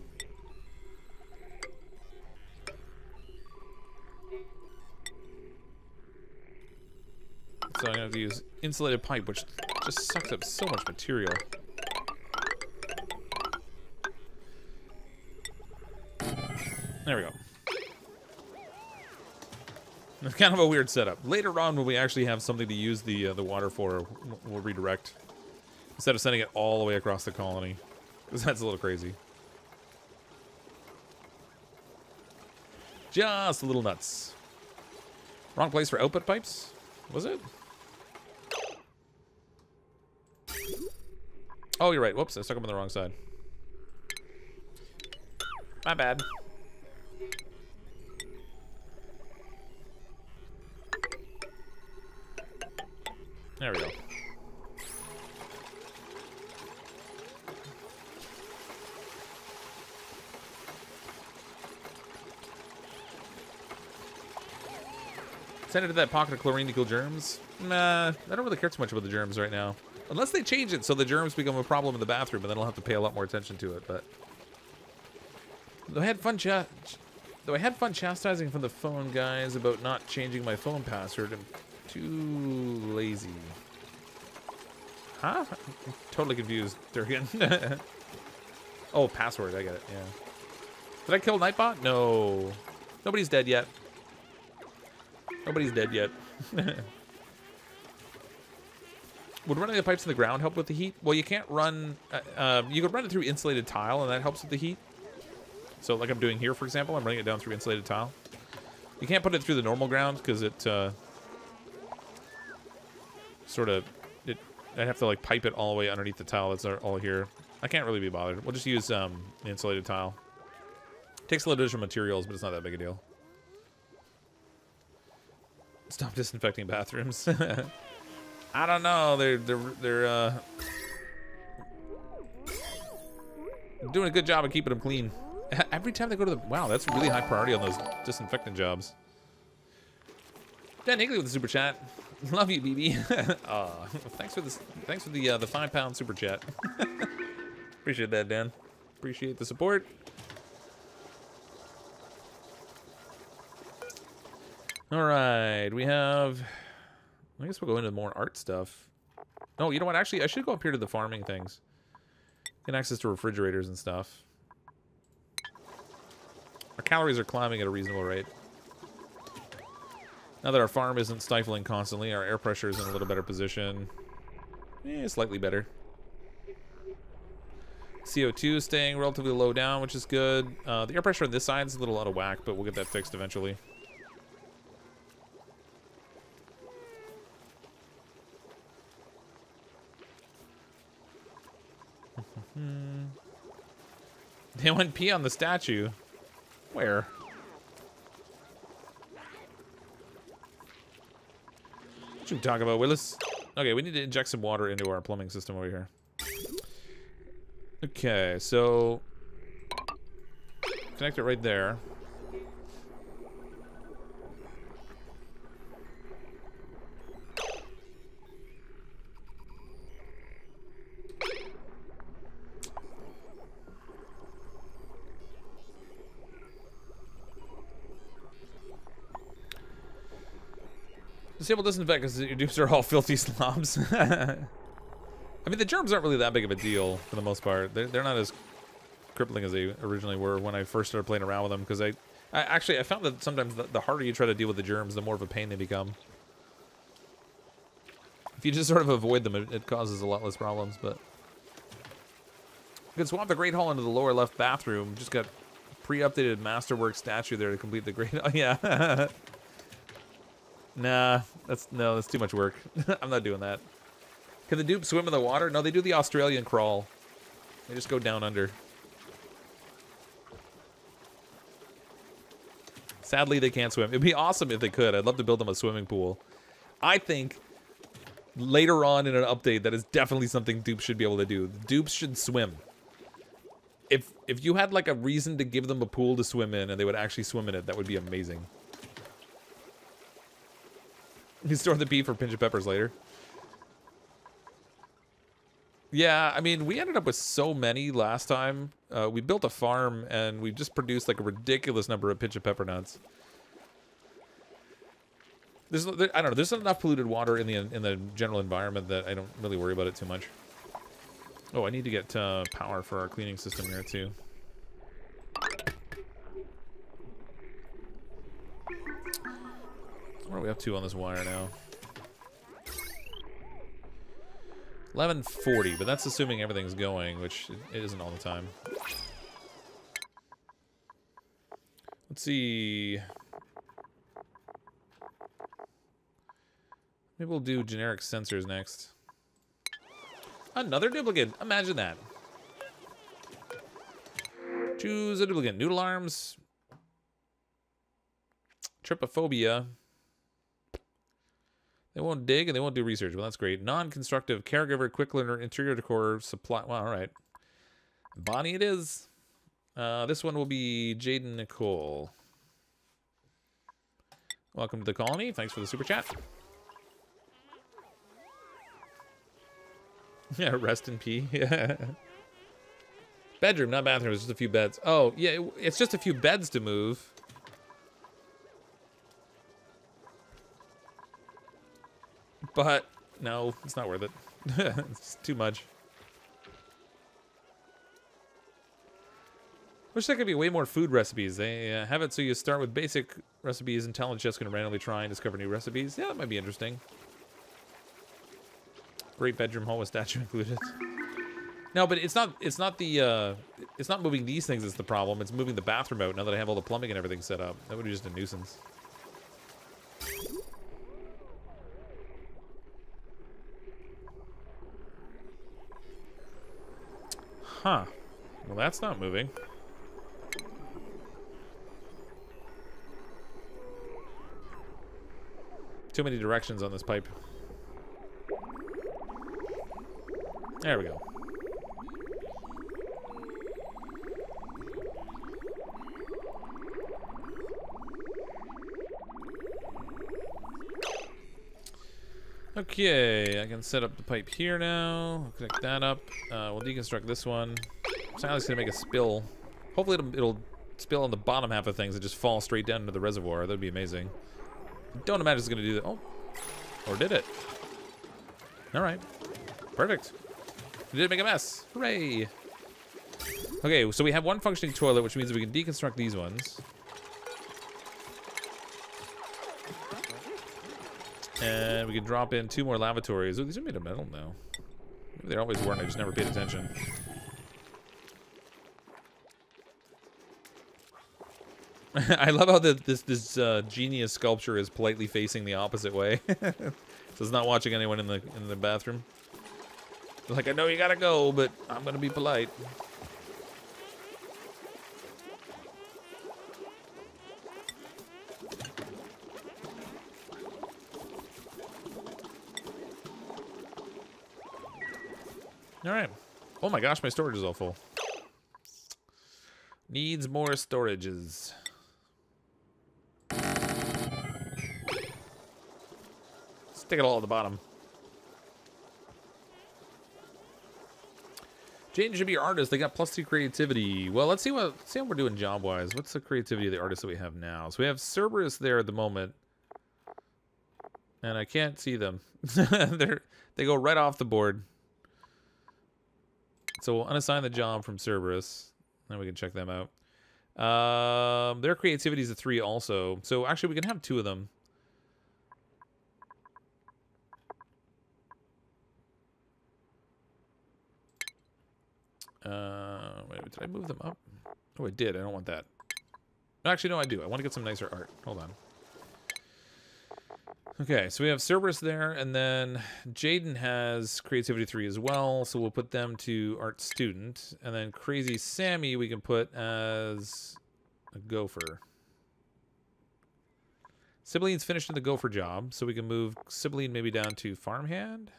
So I'm going to have to use insulated pipe, which just sucks up so much material. There we go. It's kind of a weird setup. Later on, when we actually have something to use the water for, we'll redirect. Instead of sending it all the way across the colony. Because that's a little crazy. Just a little nuts. Wrong place for output pipes? Was it? Oh, you're right. Whoops, I stuck them on the wrong side. My bad. There we go. Send it to that pocket of chlorine to kill germs? Nah, I don't really care too much about the germs right now. Unless they change it so the germs become a problem in the bathroom, and then I'll have to pay a lot more attention to it, but... Though I had fun chastising from the phone guys about not changing my phone password, I'm too lazy. Huh? I'm totally confused, Durgan. Oh, password, I get it, yeah. Did I kill Nightbot? No. Nobody's dead yet. Nobody's dead yet. Would running the pipes in the ground help with the heat? Well, you can't run... you could run it through insulated tile, and that helps with the heat. So like I'm doing here, for example, I'm running it down through insulated tile. You can't put it through the normal ground because it I'd have to like pipe it all the way underneath the tile that's all here. I can't really be bothered. We'll just use the insulated tile. Takes a little additional materials, but it's not that big a deal. Stop disinfecting bathrooms. I don't know. They're doing a good job of keeping them clean. Every time they go to the... Wow, that's really high priority on those disinfectant jobs. Dan Higley with the super chat. Love you, BB. Thanks for this. Thanks for the £5 super chat. Appreciate that, Dan. Appreciate the support. All right, we have... I guess we'll go into more art stuff. Oh, you know what? Actually, I should go up here to the farming things. Get access to refrigerators and stuff. Our calories are climbing at a reasonable rate. Now that our farm isn't stifling constantly, our air pressure is in a little better position. Slightly better. CO2 is staying relatively low down, which is good. The air pressure on this side is a little out of whack, but we'll get that fixed eventually. They went pee on the statue. Where? What you talking about, Willis? Okay, we need to inject some water into our plumbing system over here. Okay, so connect it right there. Disable disinfect because your dupes are all filthy slobs. I mean, the germs aren't really that big of a deal for the most part. They're not as crippling as they originally were when I first started playing around with them. Because I found that sometimes the harder you try to deal with the germs, the more of a pain they become. If you just sort of avoid them, it causes a lot less problems. But you can swap the Great Hall into the lower left bathroom. Just got pre-updated Masterwork statue there to complete the Great. Oh yeah. Nah, that's too much work. I'm not doing that. Can the dupes swim in the water? No, they do the Australian crawl. They just go down under. Sadly, they can't swim. It'd be awesome if they could. I'd love to build them a swimming pool. I think later on in an update, that is definitely something dupes should be able to do. Dupes should swim. If you had like a reason to give them a pool to swim in and they would actually swim in it, that would be amazing. You store the pea for pinch of peppers later. Yeah, I mean, we ended up with so many last time. We built a farm, and we just produced like a ridiculous number of pinch of pepper nuts. I don't know. There's not enough polluted water in the general environment that I don't really worry about it too much. Oh, I need to get power for our cleaning system here too. What are we up to on this wire now? 1140, but that's assuming everything's going, which it isn't all the time. Let's see. Maybe we'll do generic sensors next. Another duplicate. Imagine that. Choose a duplicate. Noodle arms. Trypophobia. They won't dig and they won't do research. Well, that's great. Non-constructive caregiver, quick learner, interior decor, supply. Well, all right. Bonnie it is. This one will be Jaden Nicole. Welcome to the colony. Thanks for the super chat. Yeah, rest in peace. Yeah. Bedroom, not bathroom. It's just a few beds. Oh, yeah. It's just a few beds to move. But, no, it's not worth it. It's too much. Wish there could be way more food recipes. They have it so you start with basic recipes and talent chefs can randomly try and discover new recipes. Yeah, that might be interesting. Great bedroom hall with statue included. No, but it's not moving these things that's the problem. It's moving the bathroom out now that I have all the plumbing and everything set up. That would be just a nuisance. Huh. Well, that's not moving. Too many directions on this pipe. There we go. Okay, I can set up the pipe here now. Connect that up. We'll deconstruct this one. Sally's gonna make a spill. Hopefully it'll spill on the bottom half of things and just fall straight down into the reservoir. That'd be amazing. Don't imagine it's gonna do that. Oh, or did it? All right, perfect. We didn't make a mess. Hooray! Okay, so we have one functioning toilet, which means we can deconstruct these ones. And we can drop in 2 more lavatories. Oh, these are made of metal now. Maybe they always weren't, I just never paid attention. I love how this genius sculpture is politely facing the opposite way. So it's not watching anyone in the bathroom. Like, I know you gotta go, but I'm gonna be polite. All right. Oh my gosh, my storage is all full. Needs more storages. Stick it all at the bottom. Jane should be your artist. They got +2 creativity. Well, let's see how we're doing job-wise. What's the creativity of the artists that we have now? So we have Cerberus there at the moment. And I can't see them. They go right off the board. So we'll unassign the job from Cerberus. Then we can check them out. Their creativity is a 3 also. So actually we can have 2 of them. Wait, did I move them up? Oh, I did. I don't want that. Actually, no, I do. I want to get some nicer art. Hold on. Okay, so we have Cerberus there, and then Jaden has creativity 3 as well, so we'll put them to art student. And then Crazy Sammy we can put as a gopher. Sibylline's finished in the gopher job, so we can move Sibylline maybe down to farmhand.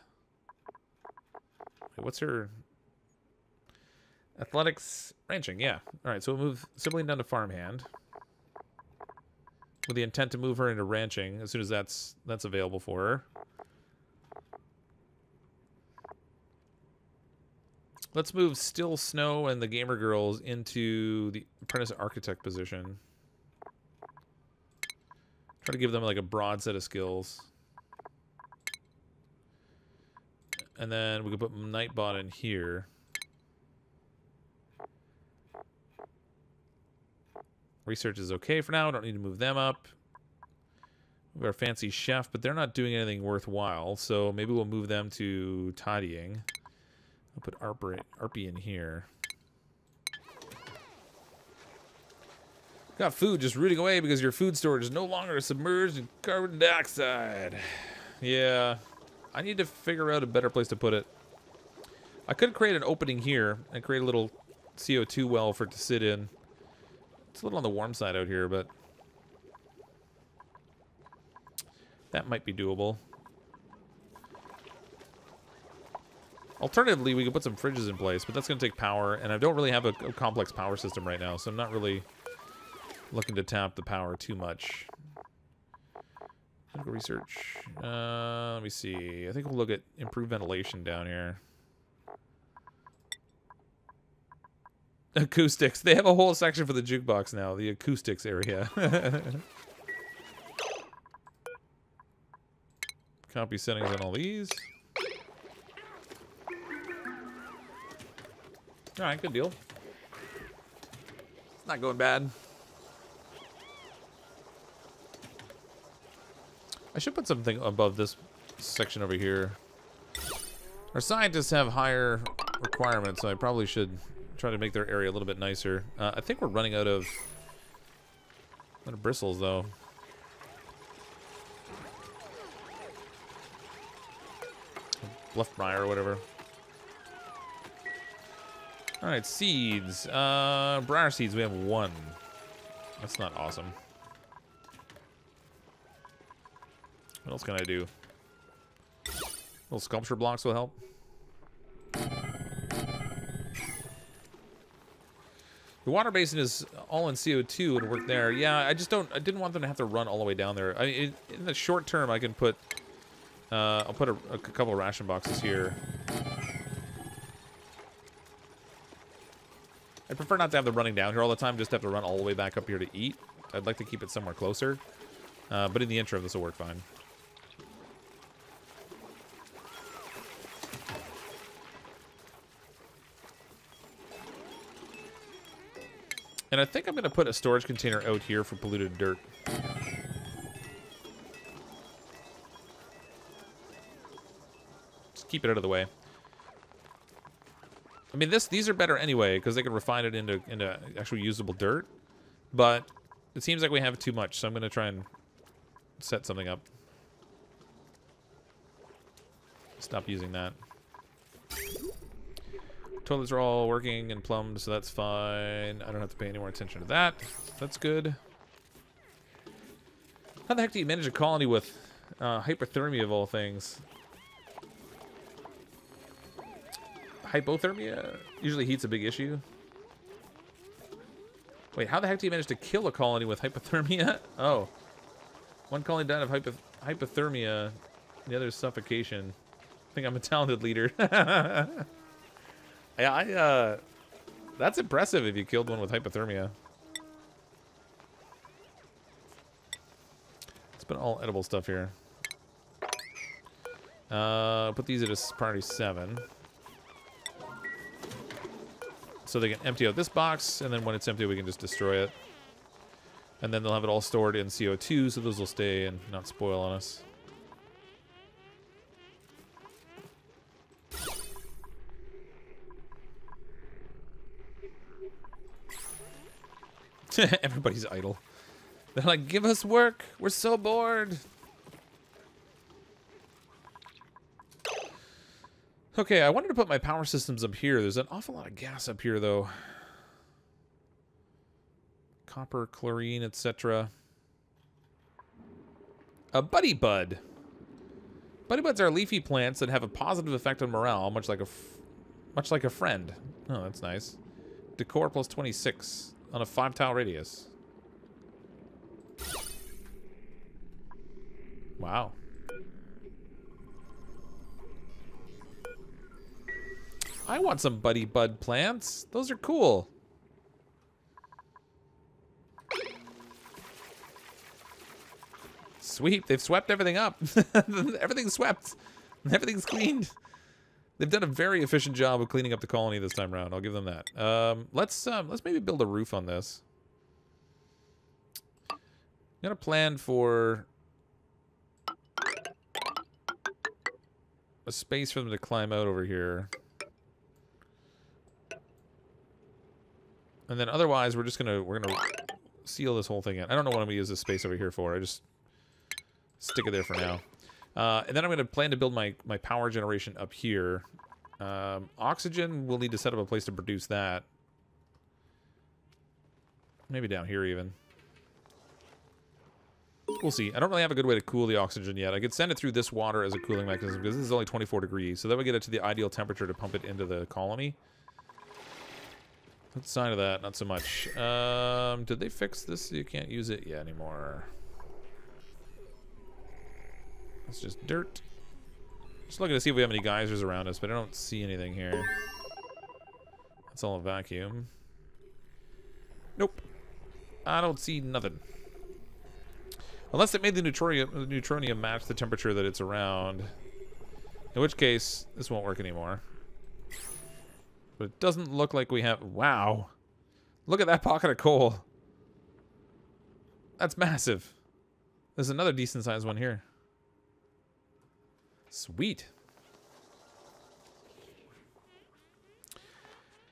Wait, what's her... Athletics, ranching, yeah. All right, so we'll move Sibylline down to farmhand with the intent to move her into ranching as soon as that's available for her. Let's move Still Snow and the Gamer Girls into the apprentice architect position. Try to give them like a broad set of skills. And then we can put Nightbot in here. Research is okay for now. Don't need to move them up. We have our fancy chef, but they're not doing anything worthwhile. So maybe we'll move them to tidying. I'll put Arpy in here. Got food just rooting away because your food storage is no longer submerged in carbon dioxide. Yeah, I need to figure out a better place to put it. I could create an opening here and create a little CO2 well for it to sit in. It's a little on the warm side out here, but that might be doable. Alternatively, we could put some fridges in place, but that's going to take power, and I don't really have a complex power system right now, so I'm not really looking to tap the power too much. Medical research. Let me see. I think we'll look at improved ventilation down here. Acoustics. They have a whole section for the jukebox now, the acoustics area. Copy settings on all these. Alright, good deal. It's not going bad. I should put something above this section over here. Our scientists have higher requirements, so I probably should try to make their area a little bit nicer. I think we're running out of bristles, though. Bluff Briar or whatever. All right, seeds. Briar seeds, we have 1. That's not awesome. What else can I do? Little sculpture blocks will help. The water basin is all in CO2 and work there. Yeah, I didn't want them to have to run all the way down there. In the short term, I can put, I'll put a couple of ration boxes here. I prefer not to have them running down here all the time, just have to run all the way back up here to eat. I'd like to keep it somewhere closer. But in the interim, this will work fine. And I think I'm going to put a storage container out here for polluted dirt. Just keep it out of the way. I mean, these are better anyway, because they can refine it into actual usable dirt. But it seems like we have too much, so I'm going to try and set something up. Stop using that. Toilets are all working and plumbed, so that's fine. I don't have to pay any more attention to that. That's good. How the heck do you manage a colony with hypothermia of all things? Hypothermia? Usually heat's a big issue. Wait, how the heck do you manage to kill a colony with hypothermia? Oh. One colony died of hypothermia. The other is suffocation. I think I'm a talented leader. Yeah, that's impressive if you killed one with hypothermia. It's been all edible stuff here. Put these at a priority 7. So they can empty out this box, and then when it's empty, we can just destroy it. And then they'll have it all stored in CO2, so those will stay and not spoil on us. Everybody's idle. They're like, give us work. We're so bored. Okay, I wanted to put my power systems up here. There's an awful lot of gas up here, though. Copper, chlorine, etc. A buddy bud. Buddy buds are leafy plants that have a positive effect on morale, much like a friend. Oh, that's nice. Decor plus 26 on a 5-tile radius. Wow. I want some buddy bud plants. Those are cool. Sweep. They've swept everything up. Everything's swept. Everything's cleaned. They've done a very efficient job of cleaning up the colony this time around. I'll give them that. Let's maybe build a roof on this. Got a plan for a space for them to climb out over here. And then otherwise we're gonna seal this whole thing in. I don't know what I'm gonna use this space over here for. I just stick it there for now. And then I'm gonna plan to build my power generation up here. Oxygen, we'll need to set up a place to produce that. Maybe down here even. We'll see. I don't really have a good way to cool the oxygen yet. I could send it through this water as a cooling mechanism because this is only 24 degrees. So that would get it to the ideal temperature to pump it into the colony. What sign of that? Not so much. Did they fix this? You can't use it yet anymore. It's just dirt. Just looking to see if we have any geysers around us, but I don't see anything here. That's all a vacuum. Nope. I don't see nothing. Unless it made the neutronium match the temperature that it's around. In which case, this won't work anymore. But it doesn't look like we have... Wow. Look at that pocket of coal. That's massive. There's another decent sized one here. Sweet.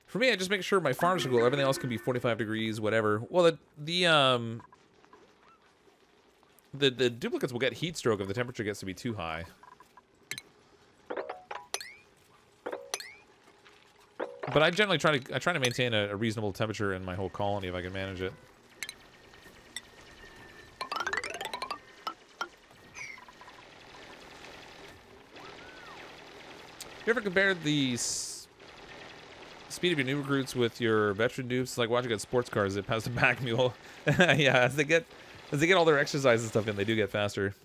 For me, I just make sure my farms are cool. Everything else can be 45 degrees, whatever. Well, the duplicates will get heat stroke if the temperature gets to be too high. But I generally try to maintain a reasonable temperature in my whole colony if I can manage it. You ever compared the speed of your new recruits with your veteran dupes? Like watching at sports cars, it has the back mule. Yeah, as they get all their exercise and stuff in, they do get faster.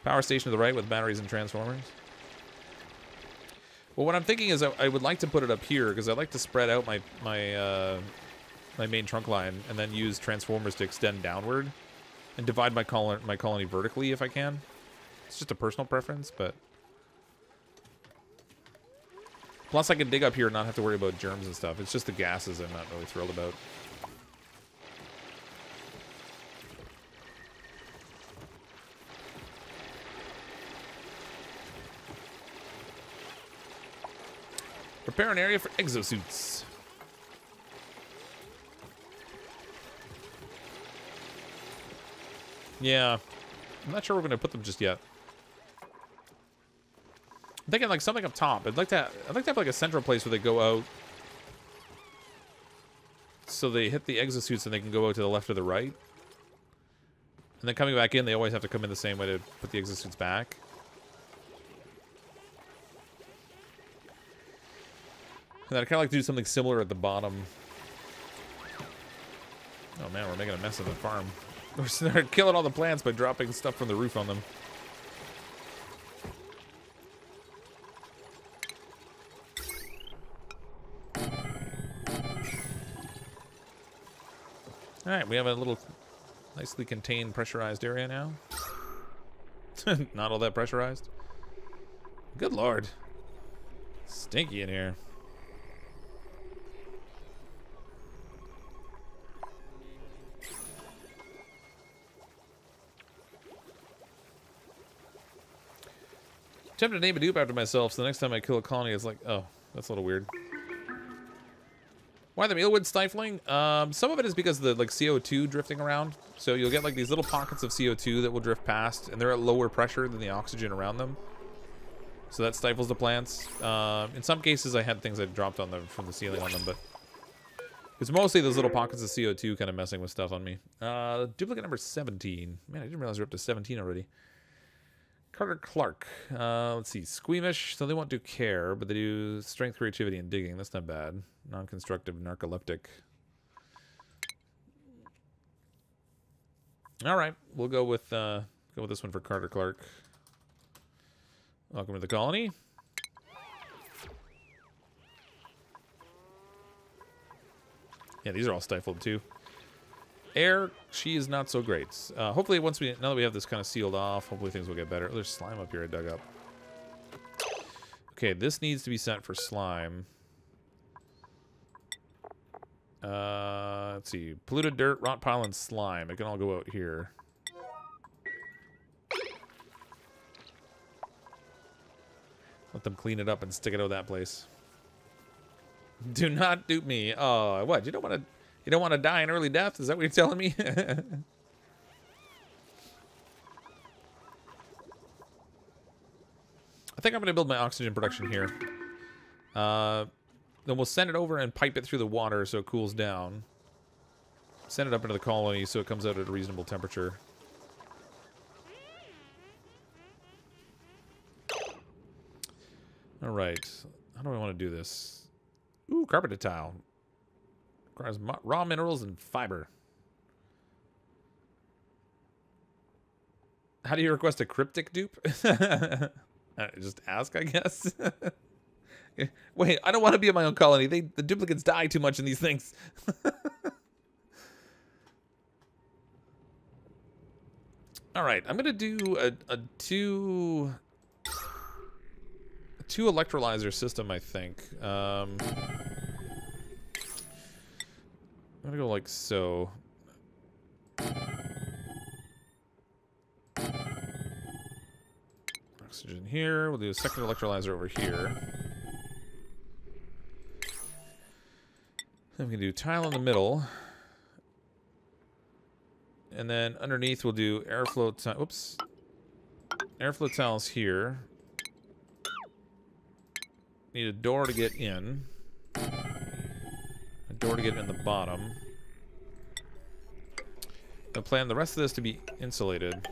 Power station to the right with batteries and transformers. Well, what I'm thinking is I would like to put it up here because I'd like to spread out my main trunk line and then use transformers to extend downward and divide my colony vertically if I can. It's just a personal preference, but plus I can dig up here and not have to worry about germs and stuff. It's just the gases I'm not really thrilled about. Prepare an area for exosuits. Yeah, I'm not sure we're going to put them just yet. I'm thinking like something up top. I'd like to have like a central place where they go out, so they hit the exosuits and they can go out to the left or the right. And then coming back in, they always have to come in the same way to put the exosuits back. And I'd kind of like to do something similar at the bottom. Oh man, we're making a mess of the farm. We're killing all the plants by dropping stuff from the roof on them. Alright, we have a little nicely contained pressurized area now. Not all that pressurized. Good lord. Stinky in here. Tempted to name a dupe after myself, so the next time I kill a colony, it's like, oh, that's a little weird. Why the mealwood stifling? Some of it is because of the CO2 drifting around. So you'll get like these little pockets of CO2 that will drift past, and they're at lower pressure than the oxygen around them. So that stifles the plants. In some cases, I had things that dropped on them from the ceiling on them, but it's mostly those little pockets of CO2 kind of messing with stuff on me. Duplicate number 17. Man, I didn't realize we're up to 17 already. Carter Clark. Let's see. Squeamish, so they won't do care, but they do strength, creativity, and digging. That's not bad. Non-constructive, narcoleptic. All right, we'll go with this one for Carter Clark. Welcome to the colony. Yeah, these are all stifled too. Air, she is not so great. Hopefully, now that we have this kind of sealed off, hopefully things will get better. There's slime up here I dug up. Okay, this needs to be set for slime. Let's see. Polluted dirt, rot pile, and slime. It can all go out here. Let them clean it up and stick it out that place. Do not dupe me. Oh, what? You don't want to die an early death? Is that what you're telling me? I think I'm going to build my oxygen production here. Then we'll send it over and pipe it through the water so it cools down. Send it up into the colony so it comes out at a reasonable temperature. All right. How do I want to do this? Ooh, carpeted tile. Requires raw minerals and fiber. How do you request a cryptic dupe? Just ask, I guess. Wait, I don't want to be in my own colony. The duplicates die too much in these things. All right, I'm gonna do a two electrolyzer system, I think. I'm gonna go like so. Oxygen here. We'll do a second electrolyzer over here. Then we can do tile in the middle. And then underneath we'll do airflow tile. Oops. Airflow tiles here. Need a door to get in. A door to get in the bottom. I plan the rest of this to be insulated.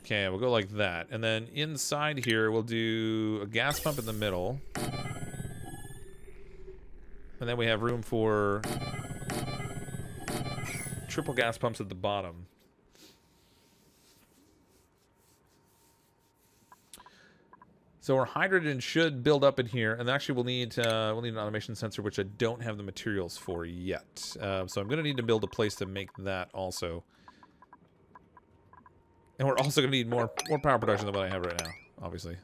Okay, we'll go like that. And then inside here, we'll do a gas pump in the middle. And then we have room for triple gas pumps at the bottom. So our hydrogen should build up in here, and actually we'll need an automation sensor, which I don't have the materials for yet. So I'm going to need to build a place to make that also. And we're also going to need more power production than what I have right now, obviously.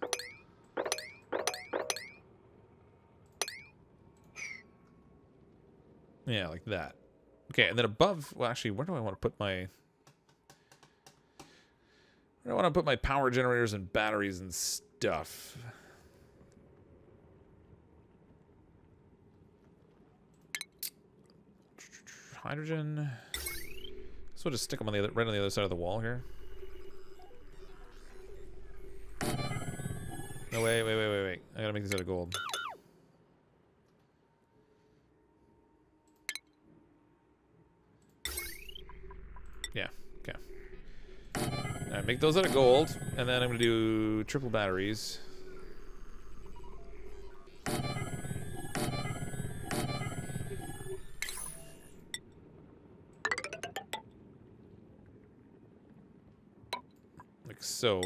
Yeah, like that. Okay, and then above, well, actually, where do I want to put my... Where do I want to put my power generators and batteries and stuff? Hydrogen. So we'll just stick them on the other, right on the other side of the wall here. No, wait. I gotta make these out of gold. Yeah, okay. Alright, make those out of gold, and then I'm gonna do triple batteries. Like so.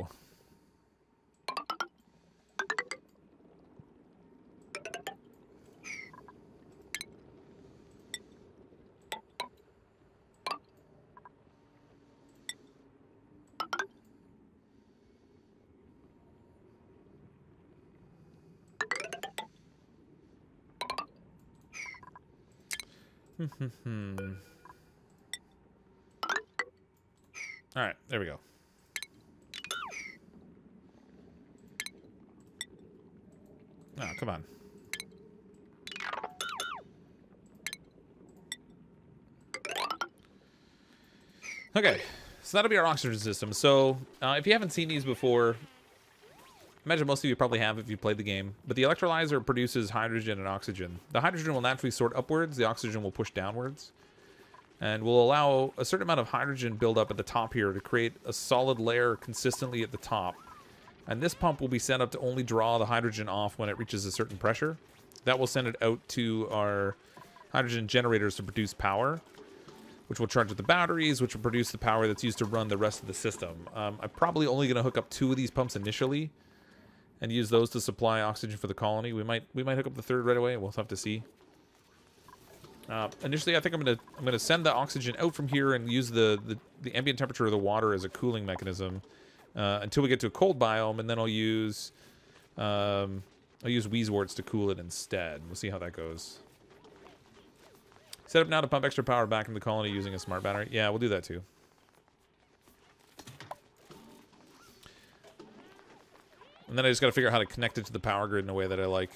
All right, there we go. Oh, come on. Okay, so that'll be our oxygen system. So, if you haven't seen these before, I imagine most of you probably have if you played the game, but the electrolyzer produces hydrogen and oxygen. The hydrogen will naturally sort upwards, the oxygen will push downwards, and will allow a certain amount of hydrogen build up at the top here to create a solid layer consistently at the top. And this pump will be set up to only draw the hydrogen off when it reaches a certain pressure. That will send it out to our hydrogen generators to produce power, which will charge at the batteries, which will produce the power that's used to run the rest of the system. I'm probably only going to hook up 2 of these pumps initially, and use those to supply oxygen for the colony. We might hook up the 3rd right away. We'll have to see. Initially, I think I'm gonna send the oxygen out from here and use the ambient temperature of the water as a cooling mechanism until we get to a cold biome, and then I'll use Wheezeworts to cool it instead. We'll see how that goes. Set up now to pump extra power back into the colony using a smart battery. Yeah, we'll do that too. And then I just got to figure out how to connect it to the power grid in a way that I like.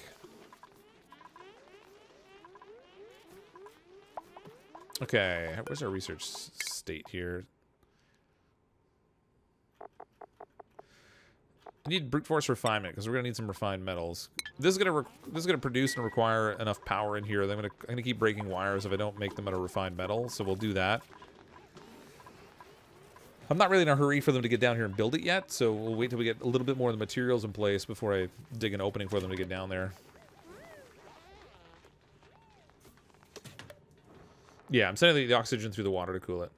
Okay, where's our research state here? I need brute force refinement because we're gonna need some refined metals. This is gonna produce and require enough power in here. I'm gonna keep breaking wires if I don't make them out of refined metal. So we'll do that. I'm not really in a hurry for them to get down here and build it yet, so we'll wait till we get a little bit more of the materials in place before I dig an opening for them to get down there. Yeah, I'm sending the oxygen through the water to cool it.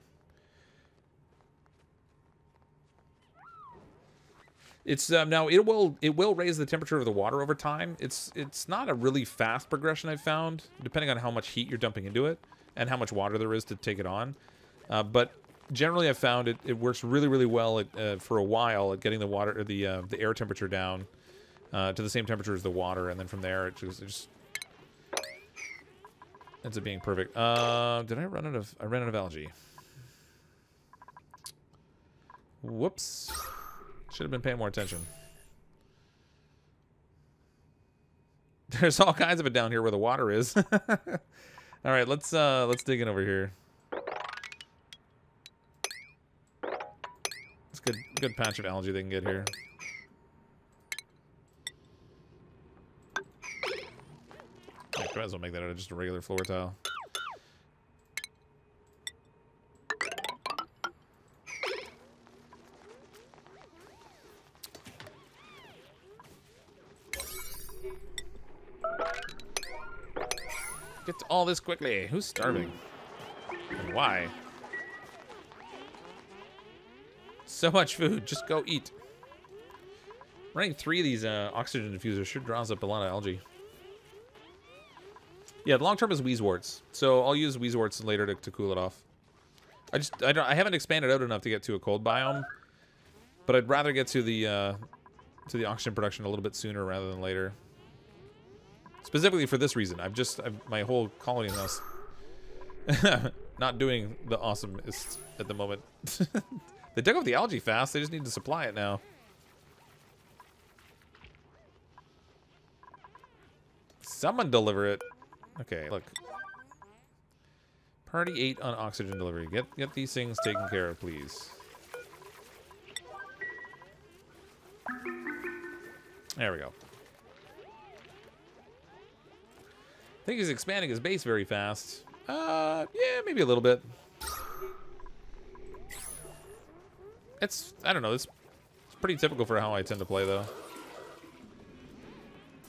It's now it will raise the temperature of the water over time. It's not a really fast progression I've found, depending on how much heat you're dumping into it and how much water there is to take it on. But generally, I've found it works really well for a while at getting the water or the air temperature down to the same temperature as the water, and then from there it just ends up being perfect. Did I run out of? I ran out of algae. Whoops. Should have been paying more attention. There's all kinds of it down here where the water is. All right, let's dig in over here. It's a good patch of algae they can get here. Yeah, might as well make that out of just a regular floor tile. Get to all this quickly. Who's starving? And why? So much food. Just go eat. Running 3 of these oxygen diffusers sure draws up a lot of algae. Yeah, the long term is Wheezeworts. So I'll use Wheezeworts later to cool it off. I haven't expanded out enough to get to a cold biome, but I'd rather get to the oxygen production a little bit sooner rather than later. Specifically for this reason, my whole colony is not doing the awesomest at the moment. They dug up the algae fast. They just need to supply it now. Someone deliver it. Okay, look. Party 8 on oxygen delivery. Get these things taken care of, please. There we go. I think he's expanding his base very fast. Yeah, maybe a little bit. I don't know, it's pretty typical for how I tend to play, though.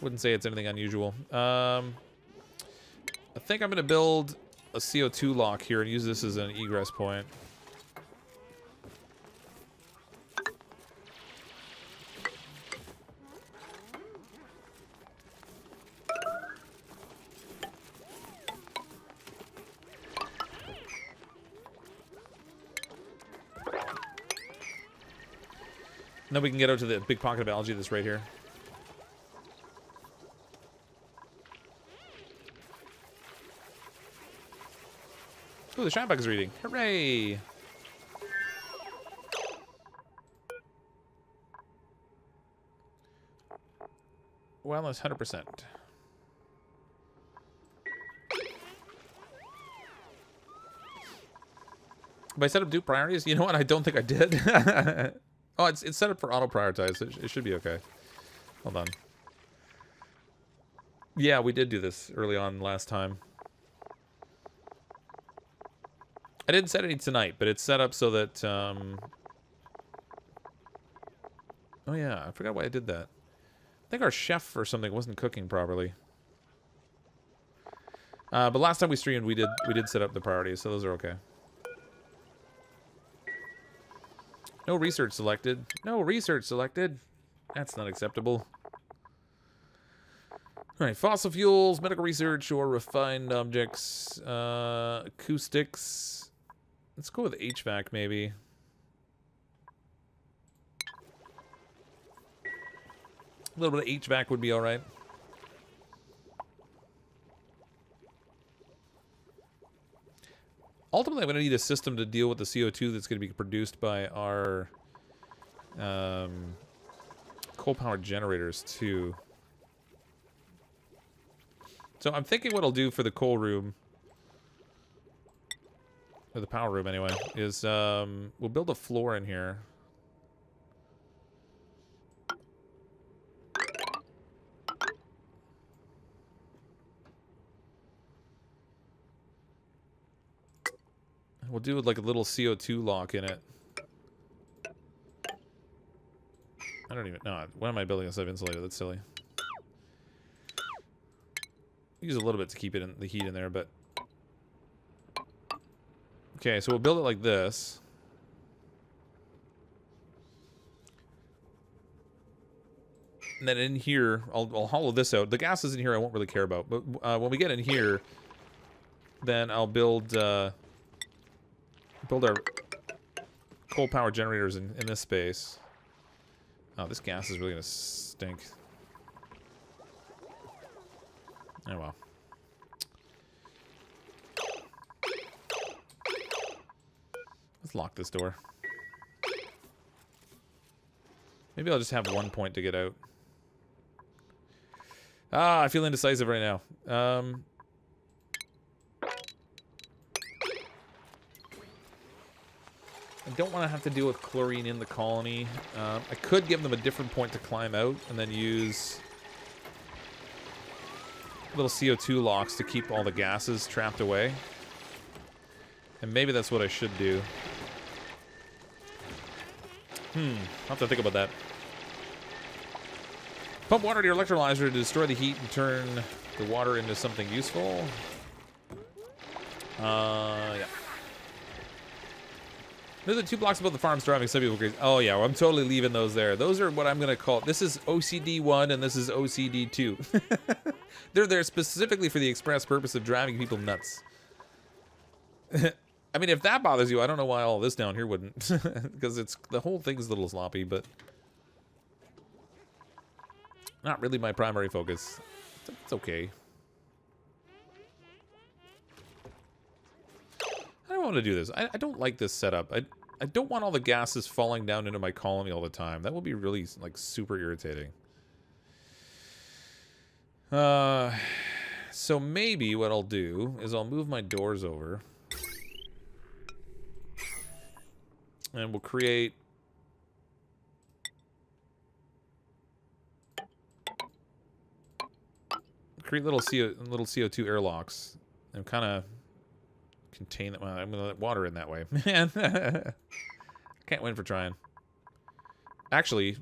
Wouldn't say it's anything unusual. I think I'm going to build a CO2 lock here and use this as an egress point. And then we can get out to the big pocket of algae that's right here. Ooh, the shine bug is reading. Hooray! Wellness 100%. But I set up dupe priorities? You know what? I don't think I did. Oh, it's set up for auto-prioritize. It should be okay. Hold on. Yeah, we did do this early on last time. I didn't set any tonight, but it's set up so that... Oh, yeah. I forgot why I did that. I think our chef or something wasn't cooking properly. But last time we streamed, we did set up the priorities, so those are okay. No research selected. No research selected. That's not acceptable. Alright, fossil fuels, medical research, or refined objects. Acoustics. Let's go with HVAC, maybe. A little bit of HVAC would be alright. Ultimately, I'm going to need a system to deal with the CO2 that's going to be produced by our coal-powered generators, too. So I'm thinking what I'll do for the coal room, or the power room anyway, is we'll build a floor in here. We'll do like a little CO2 lock in it. I don't even know. Why am I building a sub-insulator? That's silly. Use a little bit to keep it in the heat in there, but... Okay, so we'll build it like this. And then in here, I'll hollow this out. The gases in here I won't really care about. But when we get in here, then I'll build our coal power generators in this space. Oh, this gas is really gonna stink. Oh well. Let's lock this door. Maybe I'll just have one point to get out. Ah, I feel indecisive right now. I don't want to have to deal with chlorine in the colony. I could give them a different point to climb out and then use little CO2 locks to keep all the gases trapped away. And maybe that's what I should do. I'll have to think about that. Pump water to your electrolyzer to destroy the heat and turn the water into something useful. Yeah. There's the 2 blocks above the farms driving some people crazy. Oh yeah, well, I'm totally leaving those there. Those are what I'm gonna call. This is OCD 1 and this is OCD 2. They're there specifically for the express purpose of driving people nuts. I mean, if that bothers you, I don't know why all this down here wouldn't, because it's the whole thing's a little sloppy, but not really my primary focus. It's okay. I don't want to do this. I don't like this setup. I don't want all the gases falling down into my colony all the time. That would be really, like, super irritating. So maybe what I'll do is I'll move my doors over. And we'll create little CO2 airlocks and kind of contain it. Well, I'm gonna let water in that way. Man, can't win for trying. Actually,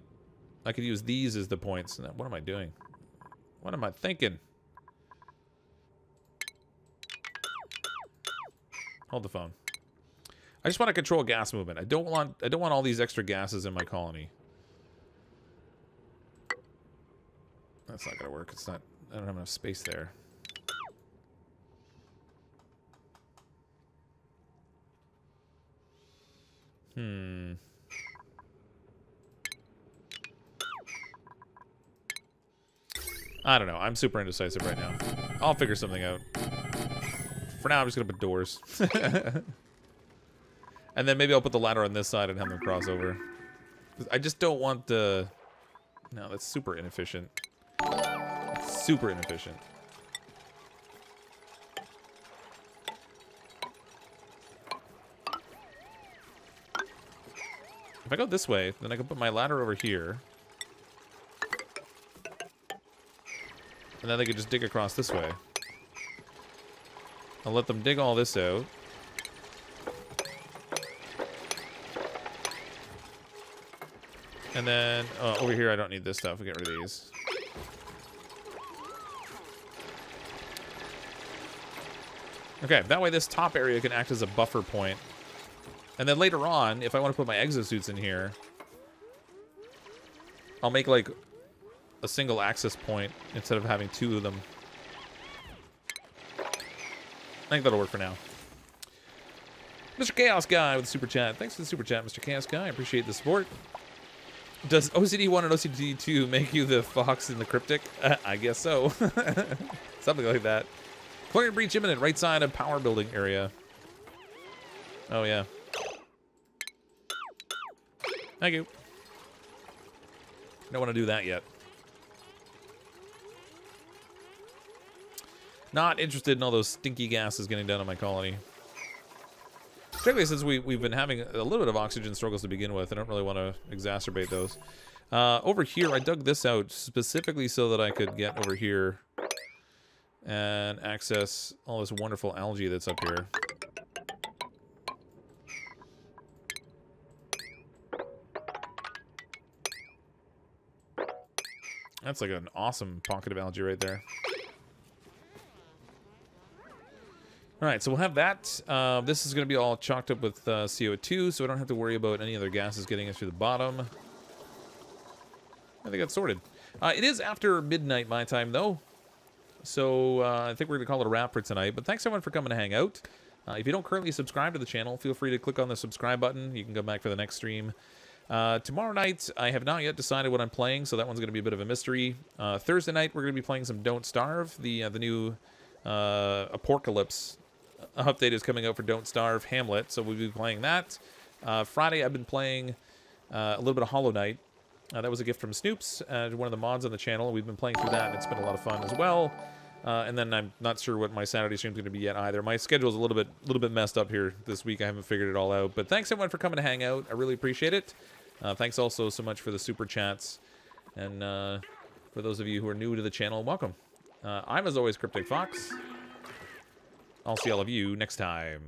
I could use these as the points. What am I doing? What am I thinking? Hold the phone. I just want to control gas movement. I don't want all these extra gases in my colony. That's not gonna work. It's not. I don't have enough space there. I don't know. I'm super indecisive right now. I'll figure something out. For now, I'm just gonna put doors. And then maybe I'll put the ladder on this side and have them cross over. I just don't want the... No, that's super inefficient. It's super inefficient. If I go this way, then I can put my ladder over here. And then they could just dig across this way. I'll let them dig all this out. And then, over here I don't need this stuff. We'll get rid of these. Okay, that way this top area can act as a buffer point. And then later on, if I want to put my exosuits in here, I'll make like a single access point instead of having 2 of them. I think that'll work for now. Mr. Chaos Guy with the super chat. Thanks for the super chat, Mr. Chaos Guy. I appreciate the support. Does OCD 1 and OCD 2 make you the fox in the cryptic? I guess so. Something like that. Chlorine breach imminent, right side of power building area. Oh, yeah. Thank you. Don't want to do that yet. Not interested in all those stinky gases getting down on my colony. Particularly since we've been having a little bit of oxygen struggles to begin with. I don't really want to exacerbate those. Over here, I dug this out specifically so that I could get over here and access all this wonderful algae that's up here. That's like an awesome pocket of algae right there. Alright, so we'll have that. This is going to be all chalked up with CO2, so I don't have to worry about any other gases getting us through the bottom. I think that's sorted. It is after midnight my time, though. So I think we're going to call it a wrap for tonight. But thanks, everyone, for coming to hang out. If you don't currently subscribe to the channel, feel free to click on the subscribe button. You can come back for the next stream. Tomorrow night, I have not yet decided what I'm playing, so that one's going to be a bit of a mystery. Thursday night, we're going to be playing some Don't Starve. The new Apocalypse update is coming out for Don't Starve Hamlet, so we'll be playing that. Friday, I've been playing a little bit of Hollow Knight. That was a gift from Snoops, one of the mods on the channel. We've been playing through that, and it's been a lot of fun as well. And then I'm not sure what my Saturday stream's going to be yet either. My schedule's a little bit messed up here this week. I haven't figured it all out. But thanks everyone for coming to hang out. I really appreciate it. Thanks also so much for the super chats. And for those of you who are new to the channel, welcome. I'm, as always, CrypticFox. I'll see all of you next time.